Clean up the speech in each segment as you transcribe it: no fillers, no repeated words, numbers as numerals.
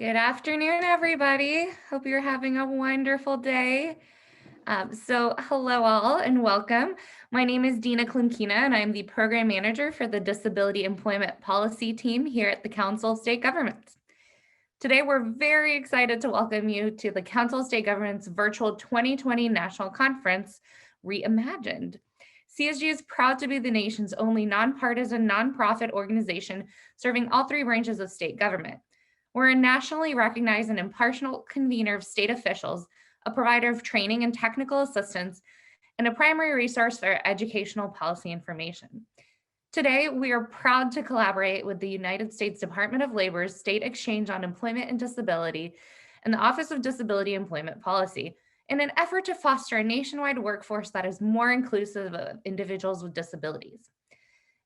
Good afternoon, everybody. Hope you're having a wonderful day. Hello all and welcome. My name is Dina Klimkina and I'm the Program Manager for the Disability Employment Policy Team here at the Council of State Governments. Today, we're very excited to welcome you to the Council of State Governments virtual 2020 National Conference, Reimagined. CSG is proud to be the nation's only nonpartisan nonprofit organization serving all three branches of state government. We're a nationally recognized and impartial convener of state officials, a provider of training and technical assistance, and a primary resource for educational policy information. Today, we are proud to collaborate with the United States Department of Labor's State Exchange on Employment and Disability and the Office of Disability Employment Policy in an effort to foster a nationwide workforce that is more inclusive of individuals with disabilities.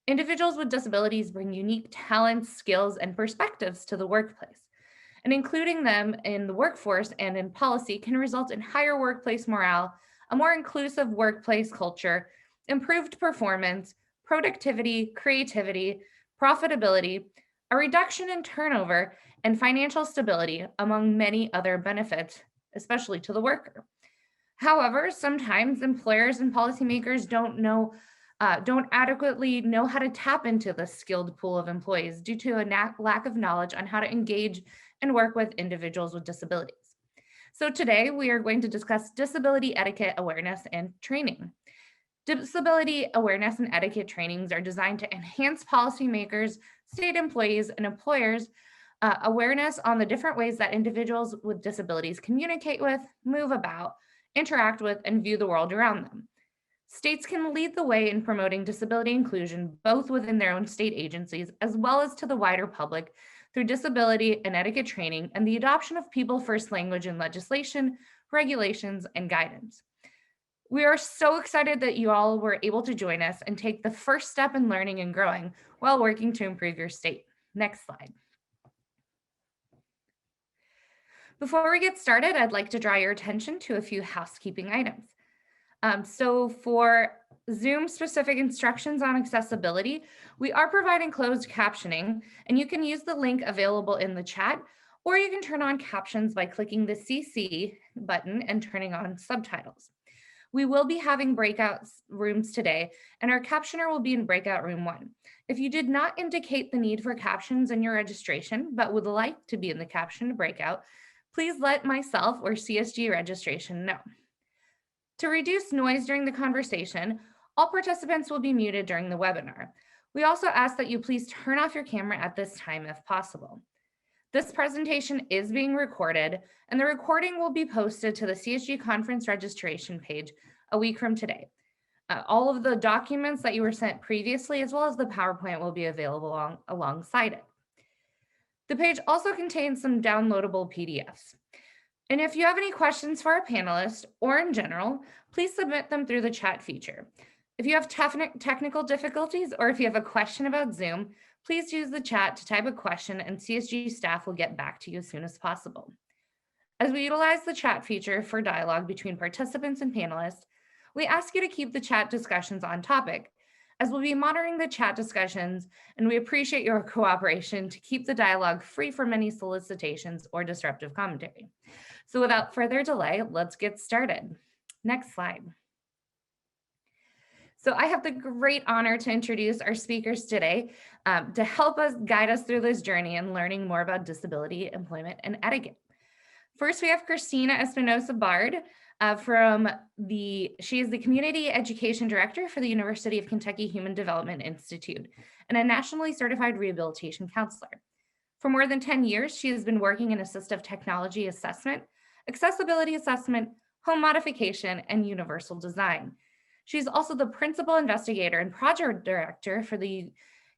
Individuals with disabilities bring unique talents, skills, and perspectives to the workplace, and including them in the workforce and in policy can result in higher workplace morale, a more inclusive workplace culture, improved performance, productivity, creativity, profitability, a reduction in turnover, and financial stability, among many other benefits, especially to the worker. However, sometimes employers and policymakers don't adequately know how to tap into the skilled pool of employees due to a lack of knowledge on how to engage and work with individuals with disabilities. So today we are going to discuss disability etiquette awareness and training. Disability awareness and etiquette trainings are designed to enhance policymakers, state employees, and employers' awareness on the different ways that individuals with disabilities communicate with, move about, interact with, and view the world around them. States can lead the way in promoting disability inclusion, both within their own state agencies, as well as to the wider public through disability and etiquette training and the adoption of people-first language in legislation, regulations, and guidance. We are so excited that you all were able to join us and take the first step in learning and growing while working to improve your state. Next slide. Before we get started, I'd like to draw your attention to a few housekeeping items. So for Zoom-specific instructions on accessibility, we are providing closed captioning, and you can use the link available in the chat, or you can turn on captions by clicking the CC button and turning on subtitles. We will be having breakout rooms today, and our captioner will be in breakout room 1. If you did not indicate the need for captions in your registration, but would like to be in the captioned breakout, please let myself or CSG registration know. To reduce noise during the conversation, all participants will be muted during the webinar. We also ask that you please turn off your camera at this time if possible. This presentation is being recorded, and the recording will be posted to the CSG conference registration page a week from today. All of the documents that you were sent previously, as well as the PowerPoint, will be available alongside it. The page also contains some downloadable PDFs. And if you have any questions for our panelists or in general, please submit them through the chat feature. If you have technical difficulties or if you have a question about Zoom, please use the chat to type a question and CSG staff will get back to you as soon as possible. As we utilize the chat feature for dialogue between participants and panelists, we ask you to keep the chat discussions on topic, as we'll be monitoring the chat discussions, and we appreciate your cooperation to keep the dialogue free from any solicitations or disruptive commentary. So without further delay, let's get started. Next slide. So I have the great honor to introduce our speakers today to help us guide us through this journey and learning more about disability, employment, and etiquette. First, we have Christina Espinosa-Bard. She is the Community Education Director for the University of Kentucky Human Development Institute and a nationally certified rehabilitation counselor. For more than 10 years, she has been working in assistive technology assessment, accessibility assessment, home modification, and universal design. She's also the principal investigator and project director for the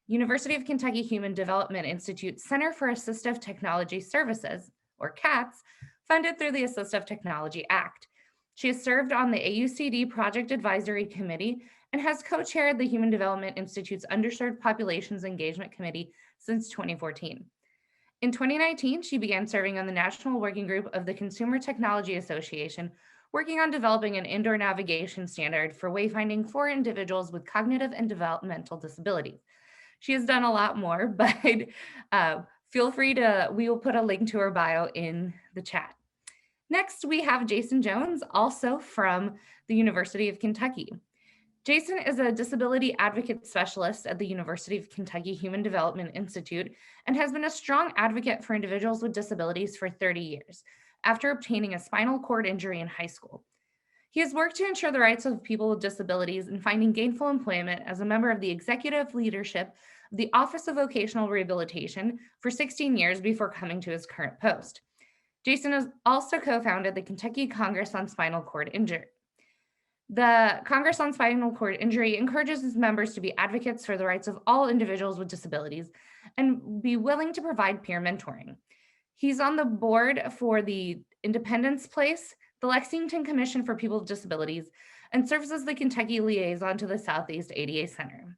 University of Kentucky Human Development Institute Center for Assistive Technology Services, or CATS, funded through the Assistive Technology Act. She has served on the AUCD Project Advisory Committee and has co-chaired the Human Development Institute's Underserved Populations Engagement Committee since 2014. In 2019, she began serving on the National Working Group of the Consumer Technology Association, working on developing an indoor navigation standard for wayfinding for individuals with cognitive and developmental disabilities. She has done a lot more, but We will put a link to her bio in the chat. Next, we have Jason Jones, also from the University of Kentucky. Jason is a disability advocate specialist at the University of Kentucky Human Development Institute and has been a strong advocate for individuals with disabilities for 30 years, after obtaining a spinal cord injury in high school. He has worked to ensure the rights of people with disabilities and finding gainful employment as a member of the executive leadership of the Office of Vocational Rehabilitation for 16 years before coming to his current post. Jason has also co-founded the Kentucky Congress on Spinal Cord Injury. The Congress on Spinal Cord Injury encourages its members to be advocates for the rights of all individuals with disabilities and be willing to provide peer mentoring. He's on the board for the Independence Place, the Lexington Commission for People with Disabilities, and serves as the Kentucky liaison to the Southeast ADA Center.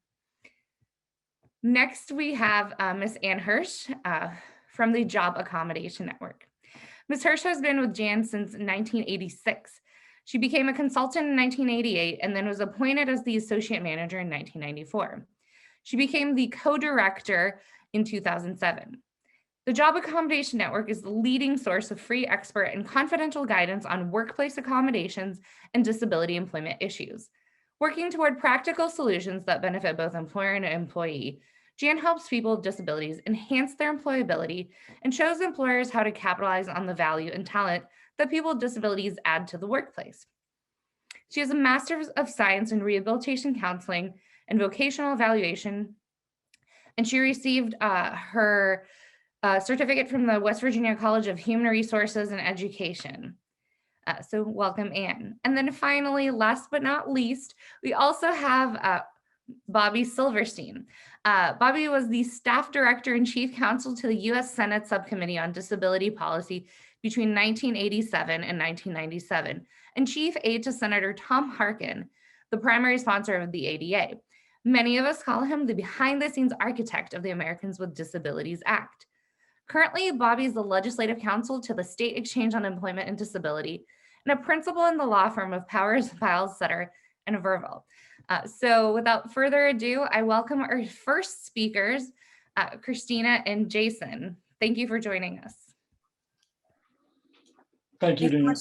Next, we have Ms. Ann Hirsch from the Job Accommodation Network. Ms. Hirsch has been with JAN since 1986. She became a consultant in 1988 and then was appointed as the associate manager in 1994. She became the co-director in 2007. The Job Accommodation Network is the leading source of free, expert, and confidential guidance on workplace accommodations and disability employment issues. Working toward practical solutions that benefit both employer and employee, JAN helps people with disabilities enhance their employability and shows employers how to capitalize on the value and talent that people with disabilities add to the workplace. She has a Master's of Science in Rehabilitation Counseling and Vocational Evaluation, and she received her certificate from the West Virginia College of Human Resources and Education. So welcome, Anne. And then finally, last but not least, we also have Bobby Silverstein. Bobby was the staff director and chief counsel to the U.S. Senate Subcommittee on Disability Policy between 1987 and 1997, and chief aide to Senator Tom Harkin, the primary sponsor of the ADA. Many of us call him the behind-the-scenes architect of the Americans with Disabilities Act. Currently, Bobby is the legislative counsel to the State Exchange on Employment and Disability and a principal in the law firm of Powers, Files, Sutter, and Verville. So without further ado, I welcome our first speakers, Christina and Jason. Thank you for joining us. Thank you, Dina.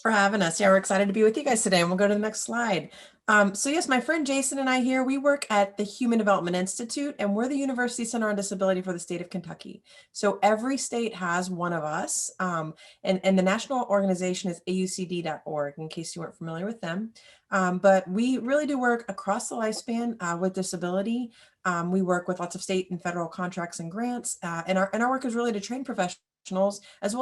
For having us. Yeah, we're excited to be with you guys today, and we'll go to the next slide. So yes, my friend Jason and I here, we work at the Human Development Institute, and we're the University Center on Disability for the state of Kentucky. So every state has one of us, and the national organization is aucd.org, in case you weren't familiar with them. But we really do work across the lifespan with disability. We work with lots of state and federal contracts and grants, and our work is really to train professionals as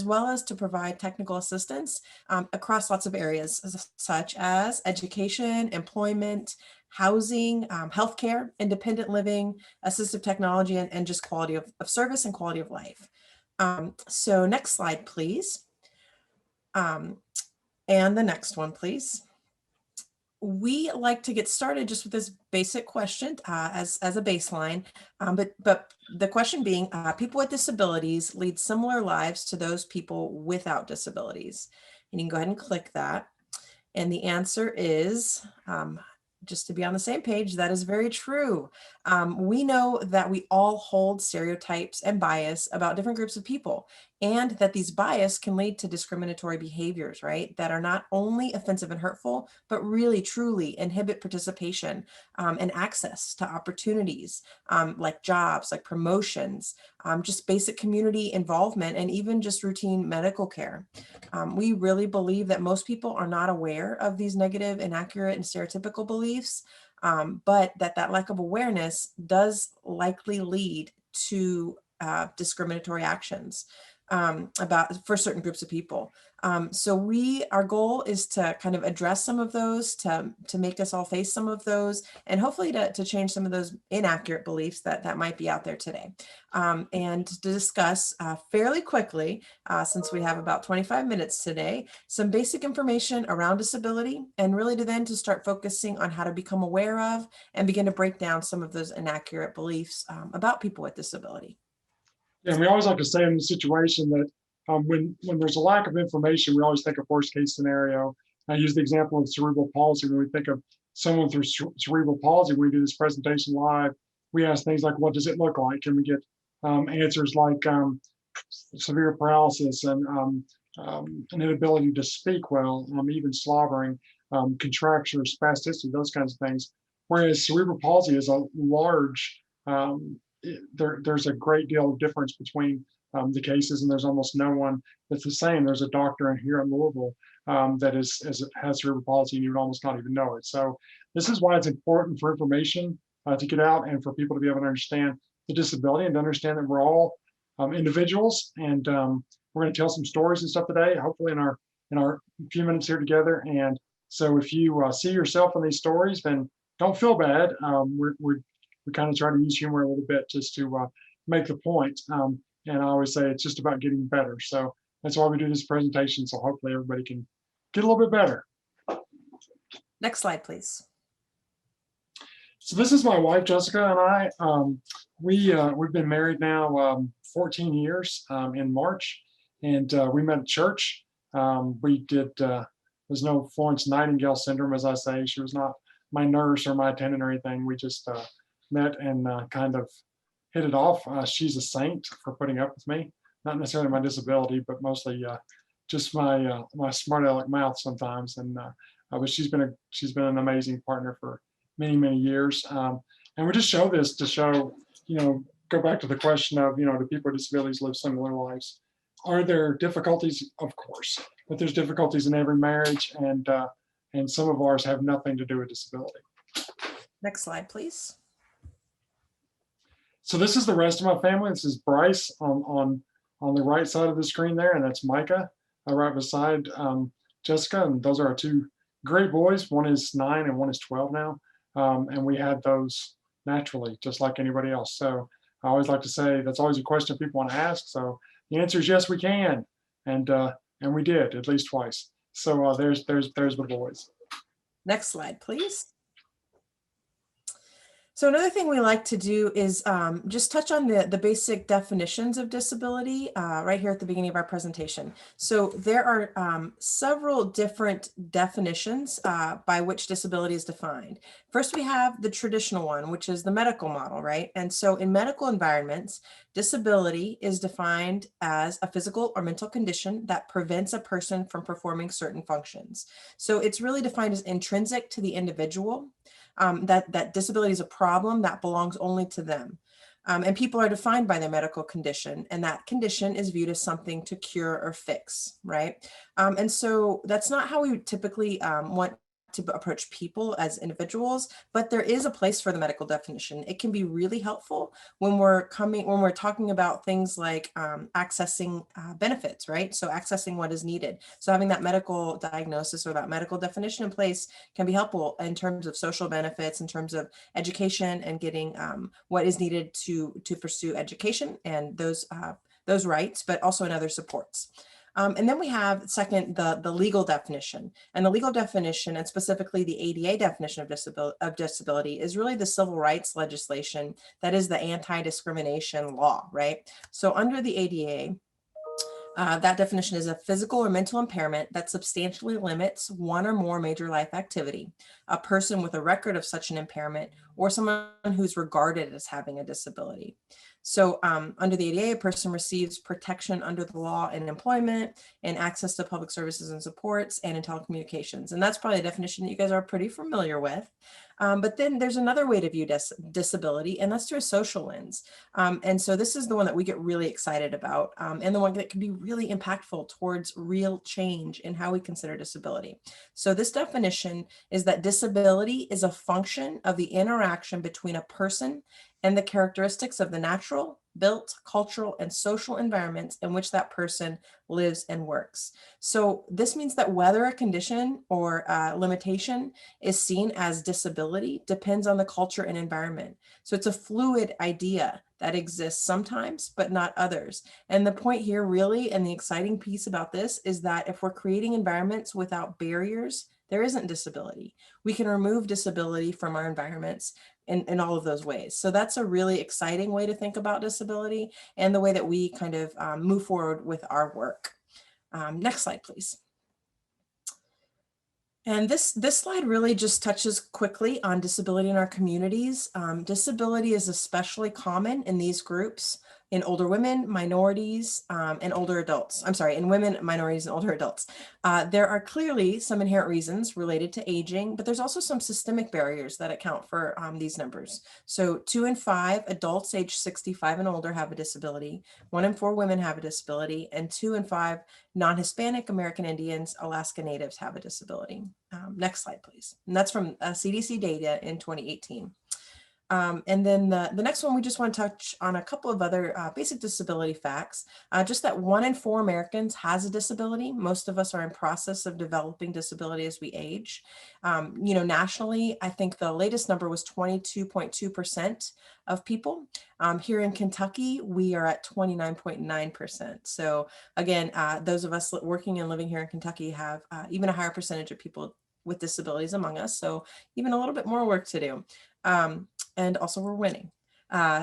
well as to provide technical assistance across lots of areas, such as education, employment, housing, healthcare, independent living, assistive technology, and just quality of service and quality of life. So next slide, please. And the next one, please. We like to get started just with this basic question as a baseline, but the question being, people with disabilities lead similar lives to those people without disabilities. And you can go ahead and click that. And the answer is, just to be on the same page, that is very true. We know that we all hold stereotypes and bias about different groups of people, and that these bias can lead to discriminatory behaviors, right? That are not only offensive and hurtful, but really truly inhibit participation and access to opportunities like jobs, like promotions, just basic community involvement, and even just routine medical care. We really believe that most people are not aware of these negative, inaccurate, and stereotypical beliefs, but that lack of awareness does likely lead to discriminatory actions for certain groups of people. So our goal is to kind of address some of those, to make us all face some of those, and hopefully to change some of those inaccurate beliefs that might be out there today. And to discuss fairly quickly, since we have about 25 minutes today, some basic information around disability, and really to start focusing on how to become aware of and begin to break down some of those inaccurate beliefs about people with disability. Yeah, and we always like to say in the situation that when there's a lack of information, we always think of worst case scenario. I use the example of cerebral palsy. When we think of someone through cerebral palsy, when we do this presentation live, we ask things like, what does it look like? Can we get answers like severe paralysis and an inability to speak well, even slobbering, contraction or spasticity, those kinds of things. Whereas cerebral palsy is a large, there's a great deal of difference between the cases, and there's almost no one that's the same. There's a doctor in here in Louisville that has cerebral palsy, and you would almost not even know it. So this is why it's important for information to get out and for people to be able to understand the disability and to understand that we're all individuals. And we're going to tell some stories and stuff today, hopefully in our few minutes here together. And so if you see yourself in these stories, then don't feel bad. We kind of try to use humor a little bit just to make the point. And I always say it's just about getting better. So that's why we do this presentation. So hopefully everybody can get a little bit better. Next slide, please. So this is my wife, Jessica, and I. We've been married now 14 years in March, and we met at church. There's no Florence Nightingale syndrome, as I say. She was not my nurse or my attendant or anything. We just met and kind of hit it off. She's a saint for putting up with me, not necessarily my disability, but mostly just my smart aleck mouth sometimes. And but she's been an amazing partner for many years. And we just show this to show, go back to the question of, do people with disabilities live similar lives? Are there difficulties? Of course, but there's difficulties in every marriage, and some of ours have nothing to do with disability. Next slide, please. So this is the rest of my family. This is Bryce on the right side of the screen there, and that's Micah right beside Jessica. And those are our two great boys. One is 9 and one is 12 now. And we had those naturally, just like anybody else. So I always like to say that's always a question people want to ask. So the answer is yes, we can, and we did at least twice. So there's the boys. Next slide, please. So another thing we like to do is just touch on the basic definitions of disability right here at the beginning of our presentation. So there are several different definitions by which disability is defined. First, we have the traditional one, which is the medical model, right? And so in medical environments, disability is defined as a physical or mental condition that prevents a person from performing certain functions. So it's really defined as intrinsic to the individual. That disability is a problem that belongs only to them. And people are defined by their medical condition, and that condition is viewed as something to cure or fix, right? And so that's not how we typically want to approach people as individuals, but there is a place for the medical definition. It can be really helpful when we're talking about things like accessing benefits, right? So accessing what is needed. So having that medical diagnosis or that medical definition in place can be helpful in terms of social benefits, in terms of education, and getting what is needed to pursue education and those rights, but also in other supports. And then we have second, the legal definition, and the legal definition, and specifically the ADA definition of disability, is really the civil rights legislation that is the anti-discrimination law, right? So under the ADA, that definition is a physical or mental impairment that substantially limits one or more major life activity, a person with a record of such an impairment, or someone who's regarded as having a disability. So under the ADA, a person receives protection under the law in employment and access to public services and supports and in telecommunications. And that's probably a definition that you guys are pretty familiar with. But then there's another way to view disability, and that's through a social lens. And so this is the one that we get really excited about, and the one that can be really impactful towards real change in how we consider disability. So this definition is that disability is a function of the interaction between a person and the characteristics of the natural, built, cultural, and social environments in which that person lives and works. So this means that whether a condition or limitation is seen as disability depends on the culture and environment. So it's a fluid idea that exists sometimes, but not others. And the point here really, and the exciting piece about this, is that if we're creating environments without barriers, there isn't disability. We can remove disability from our environments in all of those ways. So that's a really exciting way to think about disability and the way that we kind of move forward with our work. Next slide, please. And this slide really just touches quickly on disability in our communities. Disability is especially common in these groups. in older women, minorities, and older adults. I'm sorry, in women, minorities, and older adults. There are clearly some inherent reasons related to aging, but there's also some systemic barriers that account for these numbers. So 2 in 5 adults age 65 and older have a disability, 1 in 4 women have a disability, and 2 in 5 non-Hispanic, American Indians, Alaska Natives have a disability. Next slide, please. And that's from CDC data in 2018. And then the next one, we just want to touch on a couple of other basic disability facts. Just that 1 in 4 Americans has a disability. Most of us are in process of developing disability as we age. Nationally, I think the latest number was 22.2% of people. Here in Kentucky, we are at 29.9%. So again, those of us working and living here in Kentucky have even a higher percentage of people with disabilities among us. So even a little bit more work to do. And also we're winning.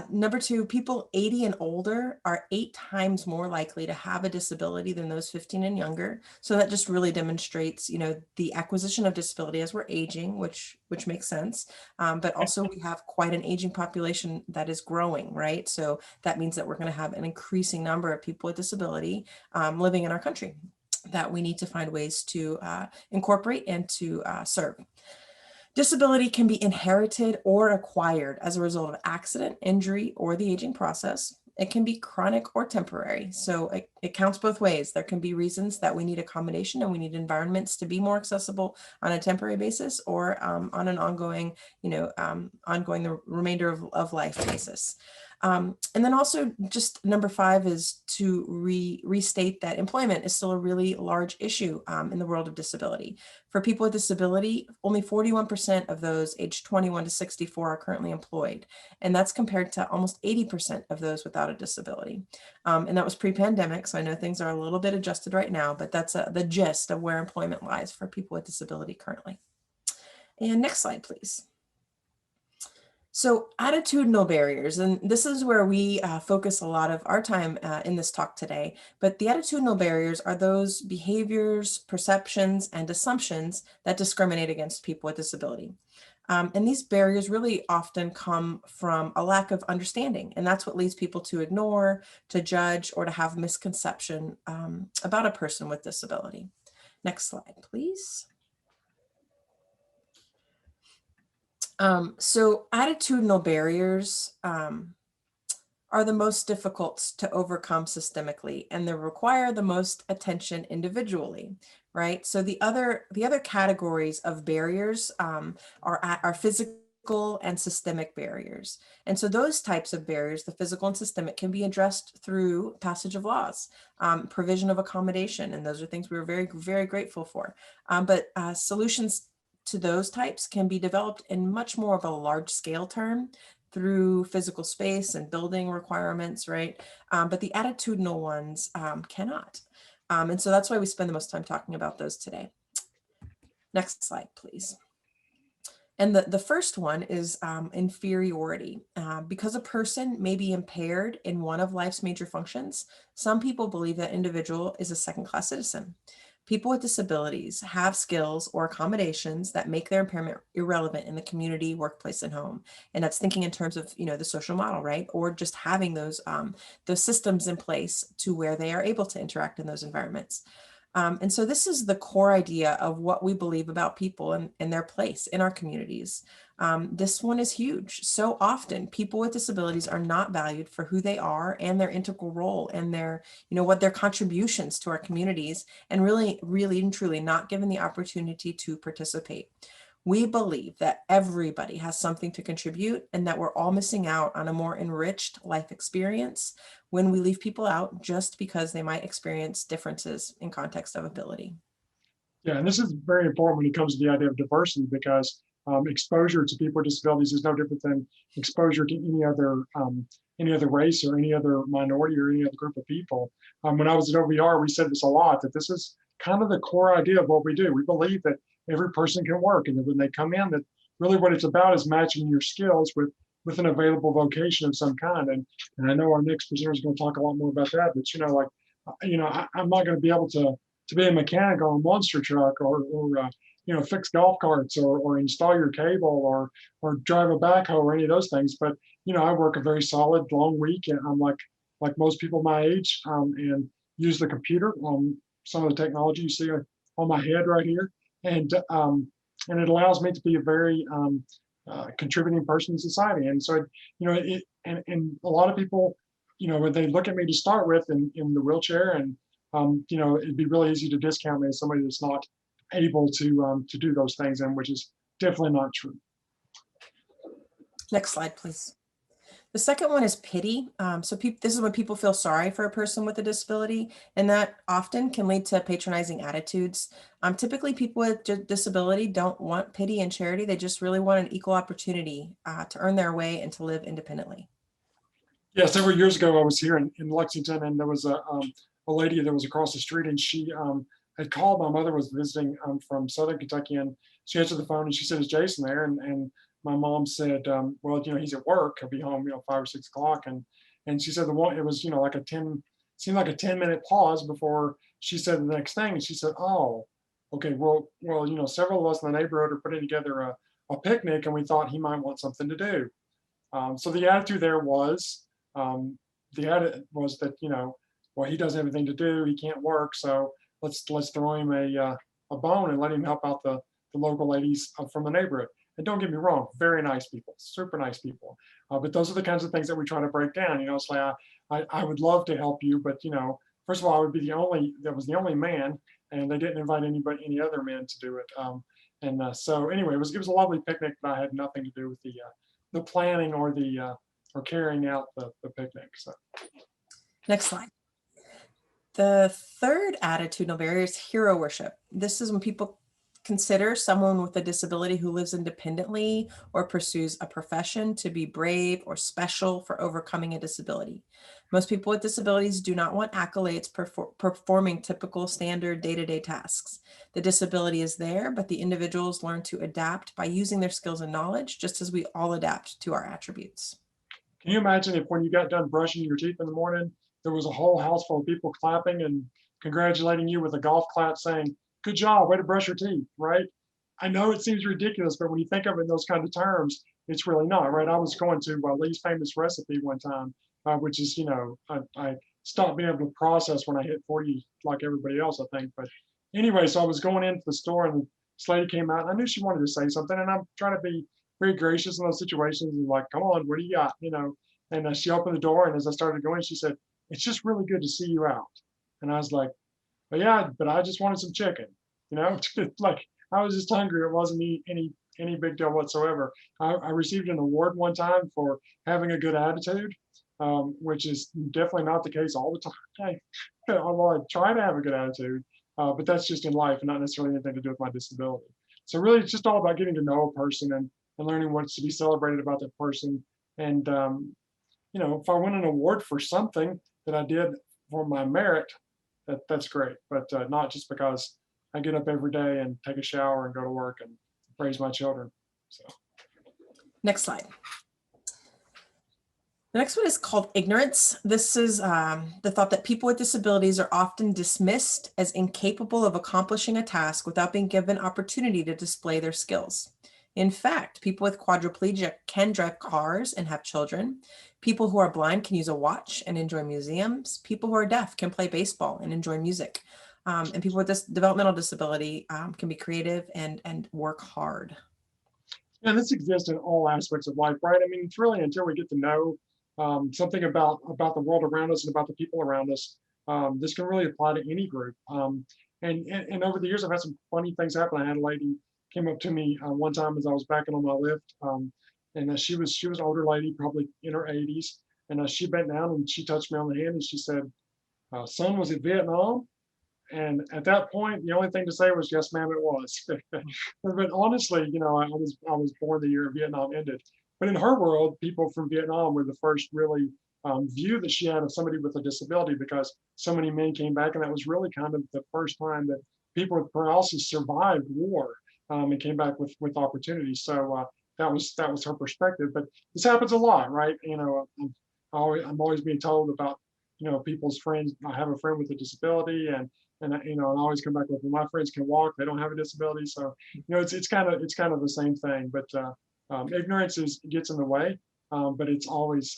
Number 2, people 80 and older are 8 times more likely to have a disability than those 15 and younger. So that just really demonstrates, the acquisition of disability as we're aging, which makes sense. But also we have quite an aging population that is growing, right? So that means that we're going to have an increasing number of people with disability living in our country that we need to find ways to incorporate and to serve. Disability can be inherited or acquired as a result of accident, injury, or the aging process. It can be chronic or temporary. So it counts both ways. There can be reasons that we need accommodation and we need environments to be more accessible on a temporary basis or on an ongoing, ongoing the remainder of life basis. And then also just number 5 is to restate that employment is still a really large issue in the world of disability. For people with disability, only 41% of those aged 21 to 64 are currently employed. And that's compared to almost 80% of those without a disability. And that was pre-pandemic. So I know things are a little bit adjusted right now, but that's the gist of where employment lies for people with disability currently. And next slide, please. So attitudinal barriers, and this is where we focus a lot of our time in this talk today, but the attitudinal barriers are those behaviors, perceptions, and assumptions that discriminate against people with disability. And these barriers really often come from a lack of understanding, and that's what leads people to ignore, to judge, or to have misconception about a person with disability. Next slide, please. So attitudinal barriers are the most difficult to overcome systemically, and they require the most attention individually, right? So the other categories of barriers are physical and systemic barriers. And so those types of barriers, the physical and systemic, can be addressed through passage of laws, provision of accommodation, and those are things we were very, very grateful for. But solutions to those types can be developed in much more of a large scale term through physical space and building requirements, right? But the attitudinal ones cannot. And so that's why we spend the most time talking about those today. Next slide, please. And the first one is inferiority. Because a person may be impaired in one of life's major functions, some people believe that individual is a second-class citizen. People with disabilities have skills or accommodations that make their impairment irrelevant in the community, workplace, and home. And that's thinking in terms of, the social model, right? Or just having those systems in place to where they are able to interact in those environments. And so this is the core idea of what we believe about people and their place in our communities. This one is huge. So often people with disabilities are not valued for who they are and their integral role and their, what their contributions to our communities, and really and truly not given the opportunity to participate. We believe that everybody has something to contribute and that we're all missing out on a more enriched life experience when we leave people out just because they might experience differences in context of ability. Yeah, and this is very important when it comes to the idea of diversity, because exposure to people with disabilities is no different than exposure to any other race or any other minority or any other group of people. When I was at OVR, we said this a lot, that this is kind of the core idea of what we do. We believe that every person can work, and that when they come in, that really what it's about is matching your skills with an available vocation of some kind. And I know our next presenter is going to talk a lot more about that, but I'm not going to be able to be a mechanic on a monster truck or fix golf carts or install your cable or drive a backhoe or any of those things. But I work a very solid long week, and I'm like, like most people my age, and use the computer, some of the technology you see on my head right here, and it allows me to be a very contributing person in society. And so, and a lot of people, when they look at me to start with in the wheelchair, and it'd be really easy to discount me as somebody that's not able to do those things, and which is definitely not true. Next slide, please. The second one is pity. This is when people feel sorry for a person with a disability, and that often can lead to patronizing attitudes. Typically, people with disability don't want pity and charity. They just really want an equal opportunity to earn their way and to live independently. Yeah, several years ago, I was here in Lexington, and there was a lady that was across the street, and she had called. My mother was visiting from Southern Kentucky, and she answered the phone, and she said, "Is Jason there?" And my mom said, "Well, he's at work. He'll be home, 5 or 6 o'clock." And she said it was, like seemed like a 10-minute pause before she said the next thing. And she said, "Oh, okay, well, several of us in the neighborhood are putting together a picnic, and we thought he might want something to do." So the attitude there was, that, well, he doesn't have anything to do, he can't work, so let's throw him a bone and let him help out the local ladies from the neighborhood. And don't get me wrong, very nice people, super nice people. But those are the kinds of things that we try to break down. It's like, I would love to help you, but first of all, I would be the only man, and they didn't invite any other men to do it. So anyway, it was a lovely picnic, but I had nothing to do with the planning or or carrying out the picnic. So Next slide. The third attitudinal barrier is hero worship. This is when people consider someone with a disability who lives independently or pursues a profession to be brave or special for overcoming a disability. Most people with disabilities do not want accolades performing typical standard day-to-day tasks. The disability is there, but the individuals learn to adapt by using their skills and knowledge, just as we all adapt to our attributes. can you imagine if when you got done brushing your teeth in the morning, there was a whole house full of people clapping and congratulating you with a golf clap saying, "Good job, way to brush your teeth," right? I know it seems ridiculous, but when you think of it in those kind of terms, it's really not, right? I was going to Lee's famous recipe one time, which is, I stopped being able to process when I hit 40, like everybody else, I think. But anyway, so I was going into the store, and this lady came out, and I knew she wanted to say something, and I'm trying to be very gracious in those situations, and like, "Come on, what do you got?" And she opened the door, and as I started going, she said, "It's just really good to see you out." And I was like, "But yeah, but I just wanted some chicken," like I was just hungry. It wasn't any big deal whatsoever. I received an award one time for having a good attitude, which is definitely not the case all the time. Although I try to have a good attitude, but that's just in life and not necessarily anything to do with my disability. So really, it's just all about getting to know a person and learning what's to be celebrated about that person. And if I win an award for something that I did for my merit, that's great. But not just because I get up every day and take a shower and go to work and raise my children. So Next slide. The next one is called ignorance. This is the thought that people with disabilities are often dismissed as incapable of accomplishing a task without being given opportunity to display their skills. In fact, people with quadriplegia can drive cars and have children. People who are blind can use a watch and enjoy museums. People who are deaf can play baseball and enjoy music. And people with this developmental disability can be creative and work hard. yeah, this exists in all aspects of life, right? I mean, it's really until we get to know something about the world around us and about the people around us, this can really apply to any group. And over the years, I've had some funny things happen. I had a lady came up to me one time as I was backing on my lift, and she was an older lady, probably in her 80s, and she bent down and she touched me on the hand and she said, "Son, was it Vietnam?" And at that point, the only thing to say was, "Yes, ma'am, it was." But honestly, I was born the year Vietnam ended. But in her world, people from Vietnam were the first really view that she had of somebody with a disability, because so many men came back, and that was really kind of the first time that people with paralysis survived war and came back with opportunities. So that was her perspective. But this happens a lot, right? I'm always being told about people's friends. I have a friend with a disability, and I always come back with, "Well, my friends can walk; they don't have a disability." So it's kind of the same thing. But ignorance gets in the way, but it's always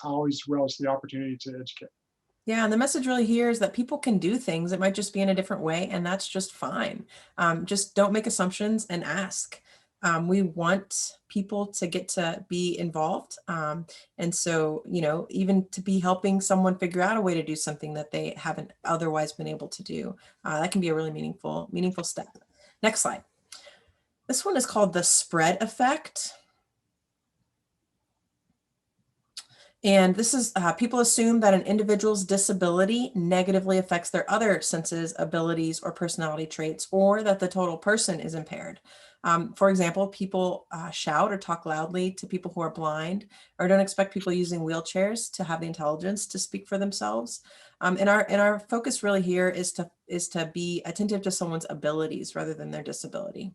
relish the opportunity to educate. Yeah, and the message really here is that people can do things. It might just be in a different way, and that's just fine. Just don't make assumptions and ask. We want people to get to be involved. And so, even to be helping someone figure out a way to do something that they haven't otherwise been able to do, that can be a really meaningful step. Next slide. This one is called the spread effect. And this is people assume that an individual's disability negatively affects their other senses, abilities, or personality traits, or that the total person is impaired. For example, people shout or talk loudly to people who are blind, or don't expect people using wheelchairs to have the intelligence to speak for themselves. And our focus really here is to be attentive to someone's abilities rather than their disability.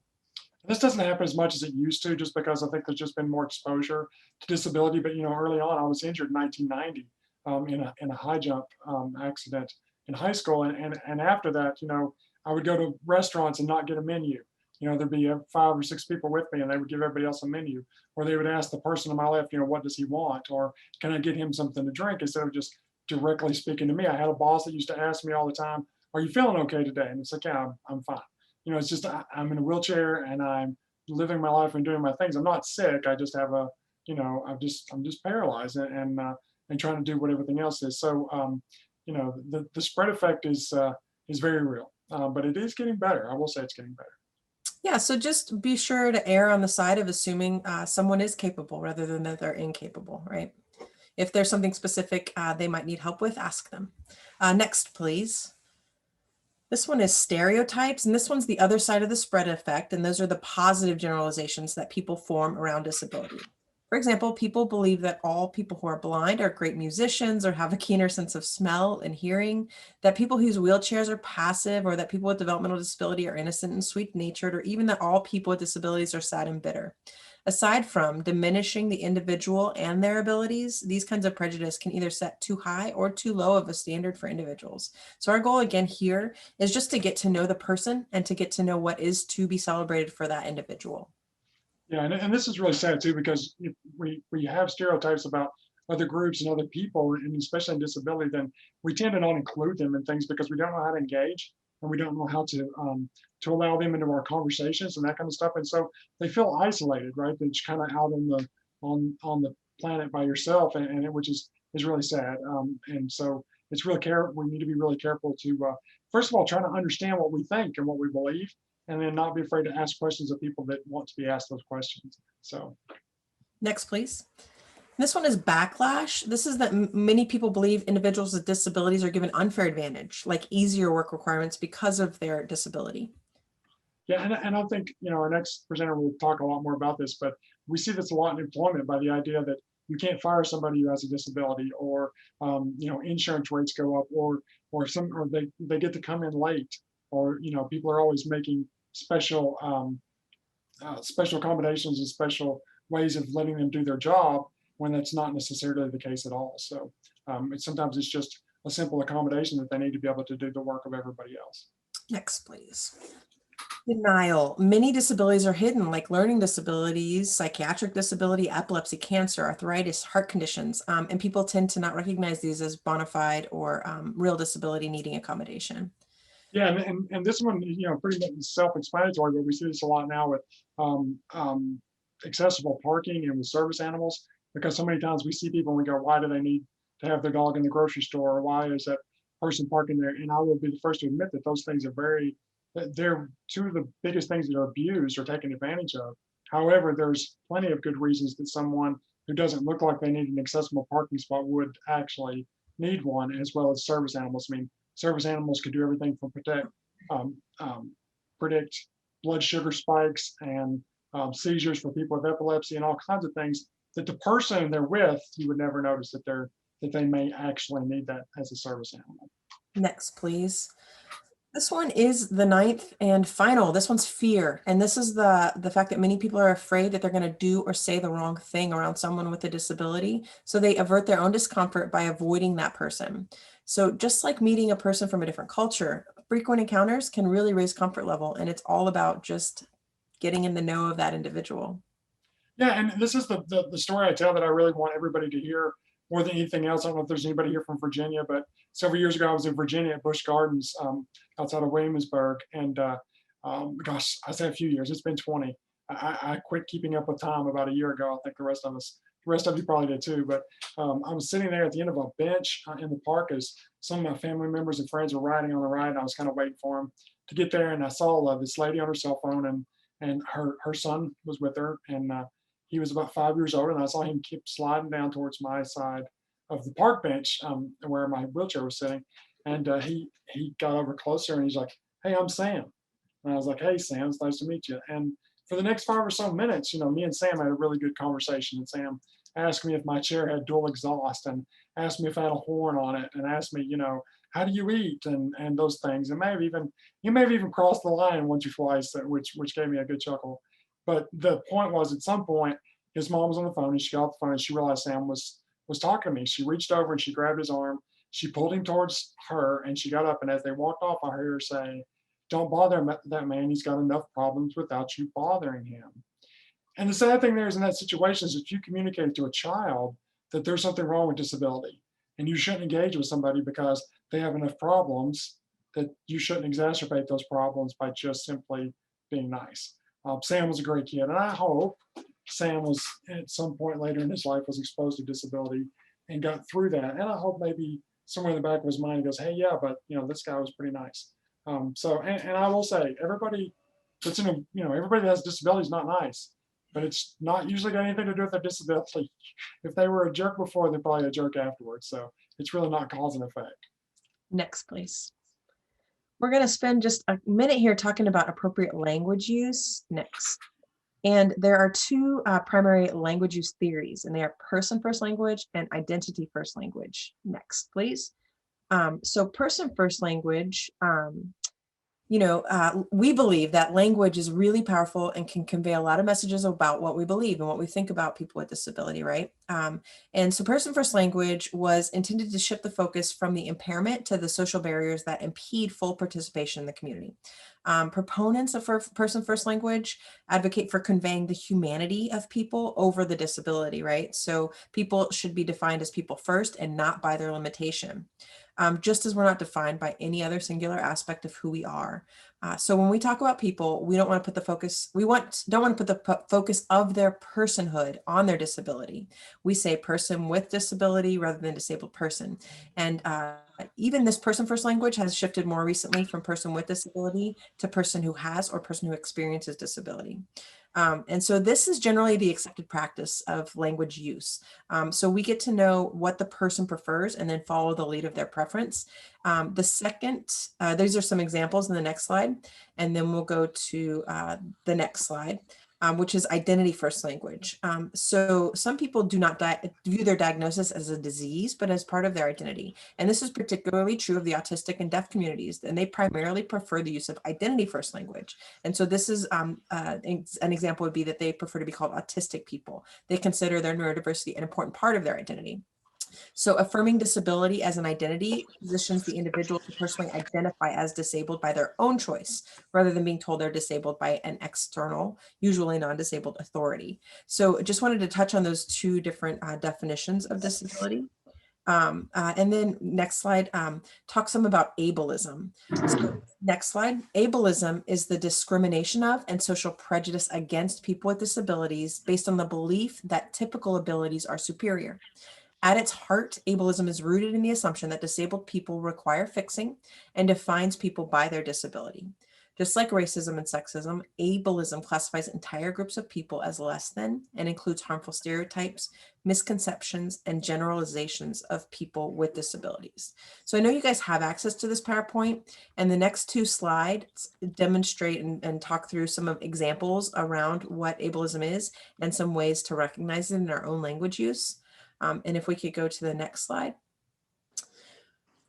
This doesn't happen as much as it used to, just because I think there's just been more exposure to disability. But early on, I was injured in 1990 in a high jump accident in high school, and after that, I would go to restaurants and not get a menu. There'd be 5 or 6 people with me, and they would give everybody else a menu, or they would ask the person on my left, what does he want, or can I get him something to drink, instead of just directly speaking to me. I had a boss that used to ask me all the time, "Are you feeling okay today?" And it's like, "Yeah, I'm fine." It's just I'm in a wheelchair and I'm living my life and doing my things. I'm not sick. I just have I'm just paralyzed and trying to do what everything else is. So the spread effect is very real, but it is getting better. I will say it's getting better. Yeah, so just be sure to err on the side of assuming someone is capable rather than that they're incapable, right? If there's something specific they might need help with, ask them. Next, please. This one is stereotypes, and this one's the other side of the spread effect, and those are the positive generalizations that people form around disability. For example, people believe that all people who are blind are great musicians or have a keener sense of smell and hearing, that people who use wheelchairs are passive, or that people with developmental disability are innocent and sweet-natured, or even that all people with disabilities are sad and bitter. Aside from diminishing the individual and their abilities, these kinds of prejudice can either set too high or too low of a standard for individuals. So our goal again here is just to get to know the person and to get to know what is to be celebrated for that individual. Yeah, and this is really sad too, because if we have stereotypes about other groups and other people, and especially in disability, then we tend to not include them in things because we don't know how to engage, and we don't know how to allow them into our conversations and that kind of stuff. And so they feel isolated, right? They're just kind of out on the planet by yourself, which is really sad. And so it's really we need to be really careful to first of all try to understand what we think and what we believe, and then not be afraid to ask questions of people that want to be asked those questions. So Next, please. This one is backlash. This is that many people believe individuals with disabilities are given unfair advantage, like easier work requirements because of their disability. yeah, and I think our next presenter will talk a lot more about this, but we see this a lot in employment, by the idea that you can't fire somebody who has a disability, or insurance rates go up, or they get to come in late, or people are always making special accommodations and special ways of letting them do their job, when that's not necessarily the case at all. So sometimes it's just a simple accommodation that they need to be able to do the work of everybody else. Next, please. Denial. Many disabilities are hidden, like learning disabilities, psychiatric disability, epilepsy, cancer, arthritis, heart conditions, and people tend to not recognize these as bona fide or real disability needing accommodation. Yeah, and this one, pretty much self-explanatory, but we see this a lot now with accessible parking and with service animals, because so many times we see people and we go, why do they need to have their dog in the grocery store? Or why is that person parking there? And I will be the first to admit that those things they're two of the biggest things that are abused or taken advantage of. However, there's plenty of good reasons that someone who doesn't look like they need an accessible parking spot would actually need one, as well as service animals. I mean, service animals could do everything from predict blood sugar spikes and seizures for people with epilepsy and all kinds of things that the person they're with, you would never notice that they may actually need that as a service animal. Next, please. This one is the ninth and final. This one's fear. And this is the fact that many people are afraid that they're going to do or say the wrong thing around someone with a disability. So they avert their own discomfort by avoiding that person. So just like meeting a person from a different culture, frequent encounters can really raise comfort level. And it's all about just getting in the know of that individual. Yeah, and this is the story I tell that I really want everybody to hear more than anything else. I don't know if there's anybody here from Virginia, but several years ago, I was in Virginia at Busch Gardens outside of Williamsburg. And gosh, I say a few years, it's been 20. I quit keeping up with time about a year ago. I think the rest of you probably did too. But I was sitting there at the end of a bench in the park as some of my family members and friends were riding on the ride. And I was kind of waiting for them to get there. And I saw this lady on her cell phone, and her son was with her. And he was about 5 years old. And I saw him keep sliding down towards my side of the park bench where my wheelchair was sitting. And he got over closer and he's like, "Hey, I'm Sam." And I was like, "Hey, Sam, it's nice to meet you." And for the next 5 or so minutes, me and Sam had a really good conversation. And Sam asked me if my chair had dual exhaust, and asked me if I had a horn on it, and asked me, how do you eat, and those things. And you may have even crossed the line once or twice, which gave me a good chuckle. But the point was, at some point, his mom was on the phone, and she got off the phone, and she realized Sam was talking to me. She reached over and she grabbed his arm. She pulled him towards her, and she got up. And as they walked off, I heard her say, "Don't bother that man. He's got enough problems without you bothering him." And the sad thing there is, in that situation, is if you communicate to a child that there's something wrong with disability, and you shouldn't engage with somebody because they have enough problems, that you shouldn't exacerbate those problems by just simply being nice. Sam was a great kid, and I hope Sam was, at some point later in his life, was exposed to disability and got through that. And I hope maybe somewhere in the back of his mind he goes, "Hey, yeah, but this guy was pretty nice." And I will say, everybody everybody that has disabilities is not nice, but it's not usually got anything to do with their disability. If they were a jerk before, they're probably a jerk afterwards. So it's really not cause and effect. Next, please. We're going to spend just a minute here talking about appropriate language use. Next. And there are two primary language use theories, and they are person-first language and identity-first language. Next, please. So person-first language, we believe that language is really powerful and can convey a lot of messages about what we believe and what we think about people with disability, right? And so person-first language was intended to shift the focus from the impairment to the social barriers that impede full participation in the community. Proponents of person-first language advocate for conveying the humanity of people over the disability, right? So people should be defined as people first and not by their limitation. Just as we're not defined by any other singular aspect of who we are. So when we talk about people, we don't want to put the focus, don't want to put the focus of their personhood on their disability. We say person with disability rather than disabled person. And even this person-first language has shifted more recently from person with disability to person who has or person who experiences disability. And so this is generally the accepted practice of language use. So we get to know what the person prefers and then follow the lead of their preference. These are some examples in the next slide, and then we'll go to the next slide, which is identity-first language. So some people do not view their diagnosis as a disease, but as part of their identity. And this is particularly true of the autistic and deaf communities, and they primarily prefer the use of identity-first language. And so this is an example would be that they prefer to be called autistic people. They consider their neurodiversity an important part of their identity. So affirming disability as an identity positions the individual to personally identify as disabled by their own choice, rather than being told they're disabled by an external, usually non-disabled authority. So just wanted to touch on those two different definitions of disability. And then next slide, talk some about ableism. So next slide, ableism is the discrimination of and social prejudice against people with disabilities based on the belief that typical abilities are superior. At its heart, ableism is rooted in the assumption that disabled people require fixing and defines people by their disability. Just like racism and sexism, ableism classifies entire groups of people as less than and includes harmful stereotypes, misconceptions, and generalizations of people with disabilities. So I know you guys have access to this PowerPoint, and the next two slides demonstrate and talk through some of examples around what ableism is and some ways to recognize it in our own language use. And if we could go to the next slide.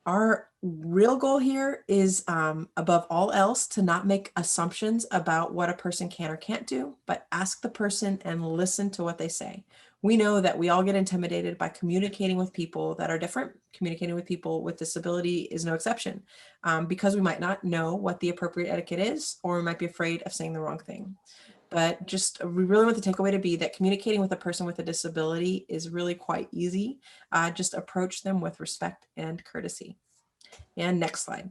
Our real goal here is, above all else, to not make assumptions about what a person can or can't do, but ask the person and listen to what they say. We know that we all get intimidated by communicating with people that are different. Communicating with people with disability is no exception, because we might not know what the appropriate etiquette is, or we might be afraid of saying the wrong thing. But we really want the takeaway to be that communicating with a person with a disability is really quite easy. Just approach them with respect and courtesy. And next slide.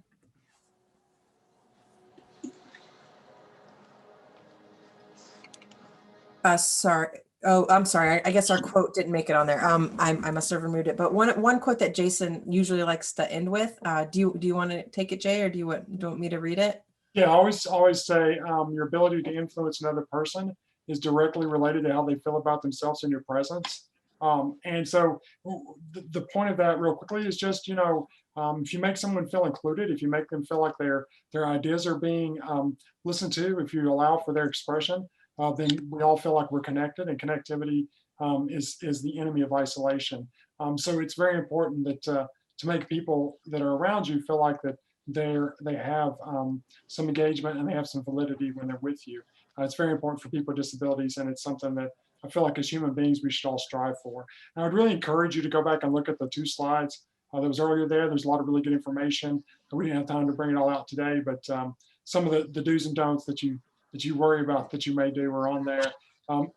Sorry. Oh, I'm sorry. I guess our quote didn't make it on there. I must have removed it. But one quote that Jason usually likes to end with. Do you want to take it, Jay, or do you want me to read it? Yeah, I always say your ability to influence another person is directly related to how they feel about themselves in your presence. And so the point of that real quickly is just, if you make someone feel included, if you make them feel like their ideas are being listened to, if you allow for their expression, then we all feel like we're connected, and connectivity is the enemy of isolation. So it's very important that to make people that are around you feel like that they have some engagement and they have some validity when they're with you. It's very important for people with disabilities, and it's something that I feel like as human beings we should all strive for. And I would really encourage you to go back and look at the 2 slides that was earlier there. There's a lot of really good information. We didn't have time to bring it all out today, but some of the do's and don'ts that you worry about that you may do are on there.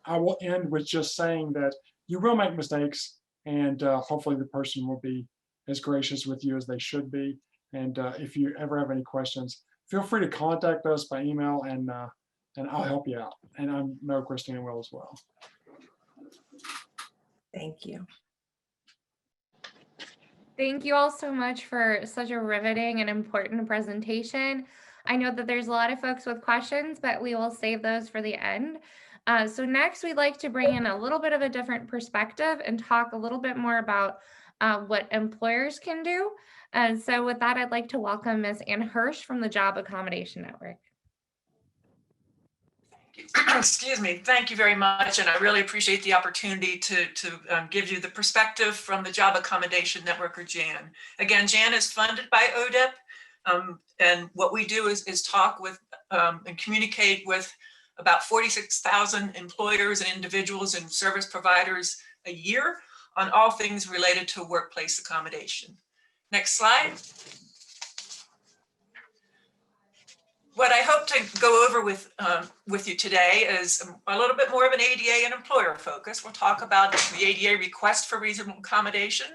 I will end with just saying that you will make mistakes, and hopefully the person will be as gracious with you as they should be. And if you ever have any questions, feel free to contact us by email, and I'll help you out. And I know Christine will as well. Thank you. Thank you all so much for such a riveting and important presentation. I know that there's a lot of folks with questions, but we will save those for the end. So next, we'd like to bring in a little bit of a different perspective and talk a little bit more about what employers can do. And so with that, I'd like to welcome Ms. Ann Hirsch from the Job Accommodation Network. Excuse me. Thank you very much. And I really appreciate the opportunity to give you the perspective from the Job Accommodation Network, or JAN. Again, JAN is funded by ODEP. And what we do is talk with and communicate with about 46,000 employers and individuals and service providers a year on all things related to workplace accommodation. Next slide. What I hope to go over with you today is a little bit more of an ADA and employer focus. We'll talk about the ADA request for reasonable accommodation.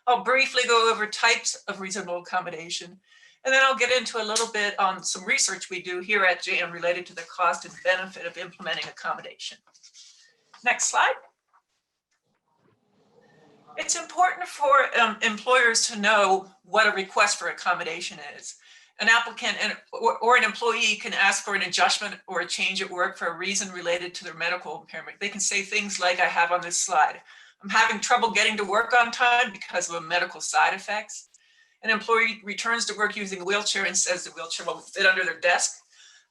I'll briefly go over types of reasonable accommodation, and then I'll get into a little bit on some research we do here at JAM related to the cost and benefit of implementing accommodation. Next slide. It's important for employers to know what a request for accommodation is. An applicant or an employee can ask for an adjustment or a change at work for a reason related to their medical impairment. They can say things like I have on this slide. I'm having trouble getting to work on time because of a medical side effects. An employee returns to work using a wheelchair and says the wheelchair won't fit under their desk.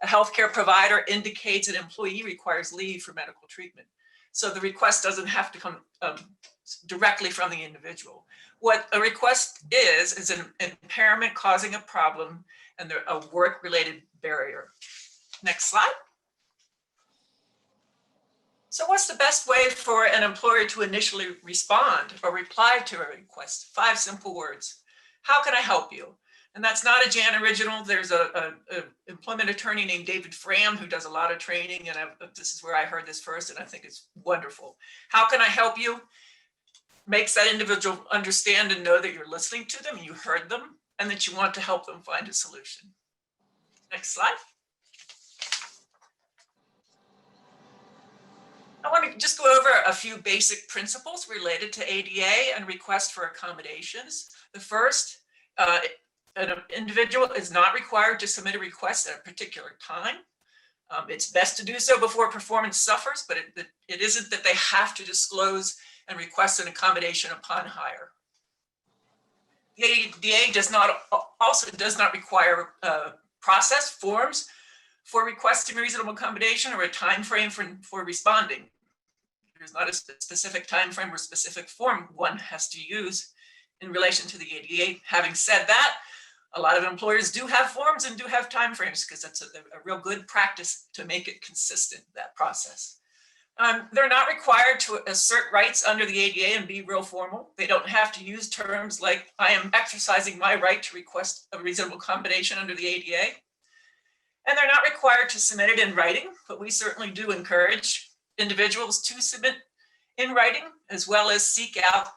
A healthcare provider indicates an employee requires leave for medical treatment. So the request doesn't have to come directly from the individual. What a request is an impairment causing a problem and a work-related barrier. Next slide. So what's the best way for an employer to initially respond or reply to a request? 5 simple words. How can I help you? And that's not a JAN original. There's a employment attorney named David Fram who does a lot of training, and this is where I heard this first, and I think it's wonderful. How can I help you? Makes that individual understand and know that you're listening to them, you heard them, and that you want to help them find a solution. Next slide. I want to just go over a few basic principles related to ADA and request for accommodations. The first, an individual is not required to submit a request at a particular time. It's best to do so before performance suffers, but it isn't that they have to disclose and request an accommodation upon hire. The ADA also does not require process forms for requesting reasonable accommodation or a time frame for responding. There's not a specific time frame or specific form one has to use in relation to the ADA. Having said that, a lot of employers do have forms and do have time frames because that's a real good practice to make it consistent, that process. They're not required to assert rights under the ADA and be real formal. They don't have to use terms like, I am exercising my right to request a reasonable accommodation under the ADA. And they're not required to submit it in writing, but we certainly do encourage individuals to submit in writing, as well as seek out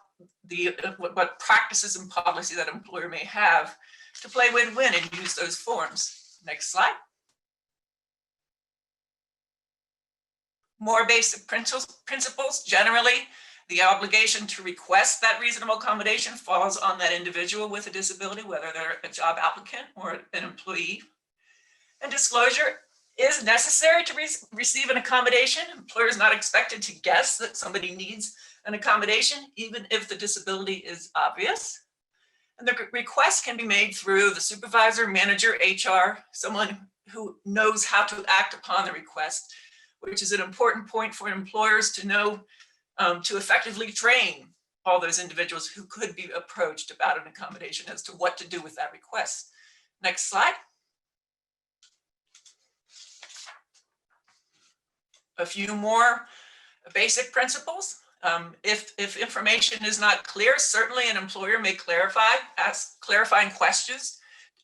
what practices and policy that employer may have to play win-win and use those forms. Next slide. More basic principles. Generally, the obligation to request that reasonable accommodation falls on that individual with a disability, whether they're a job applicant or an employee. And disclosure is necessary to receive an accommodation. Employer is not expected to guess that somebody needs an accommodation, even if the disability is obvious. And the request can be made through the supervisor, manager, HR, someone who knows how to act upon the request, which is an important point for employers to know, to effectively train all those individuals who could be approached about an accommodation as to what to do with that request. Next slide. A few more basic principles. If information is not clear, certainly an employer may ask clarifying questions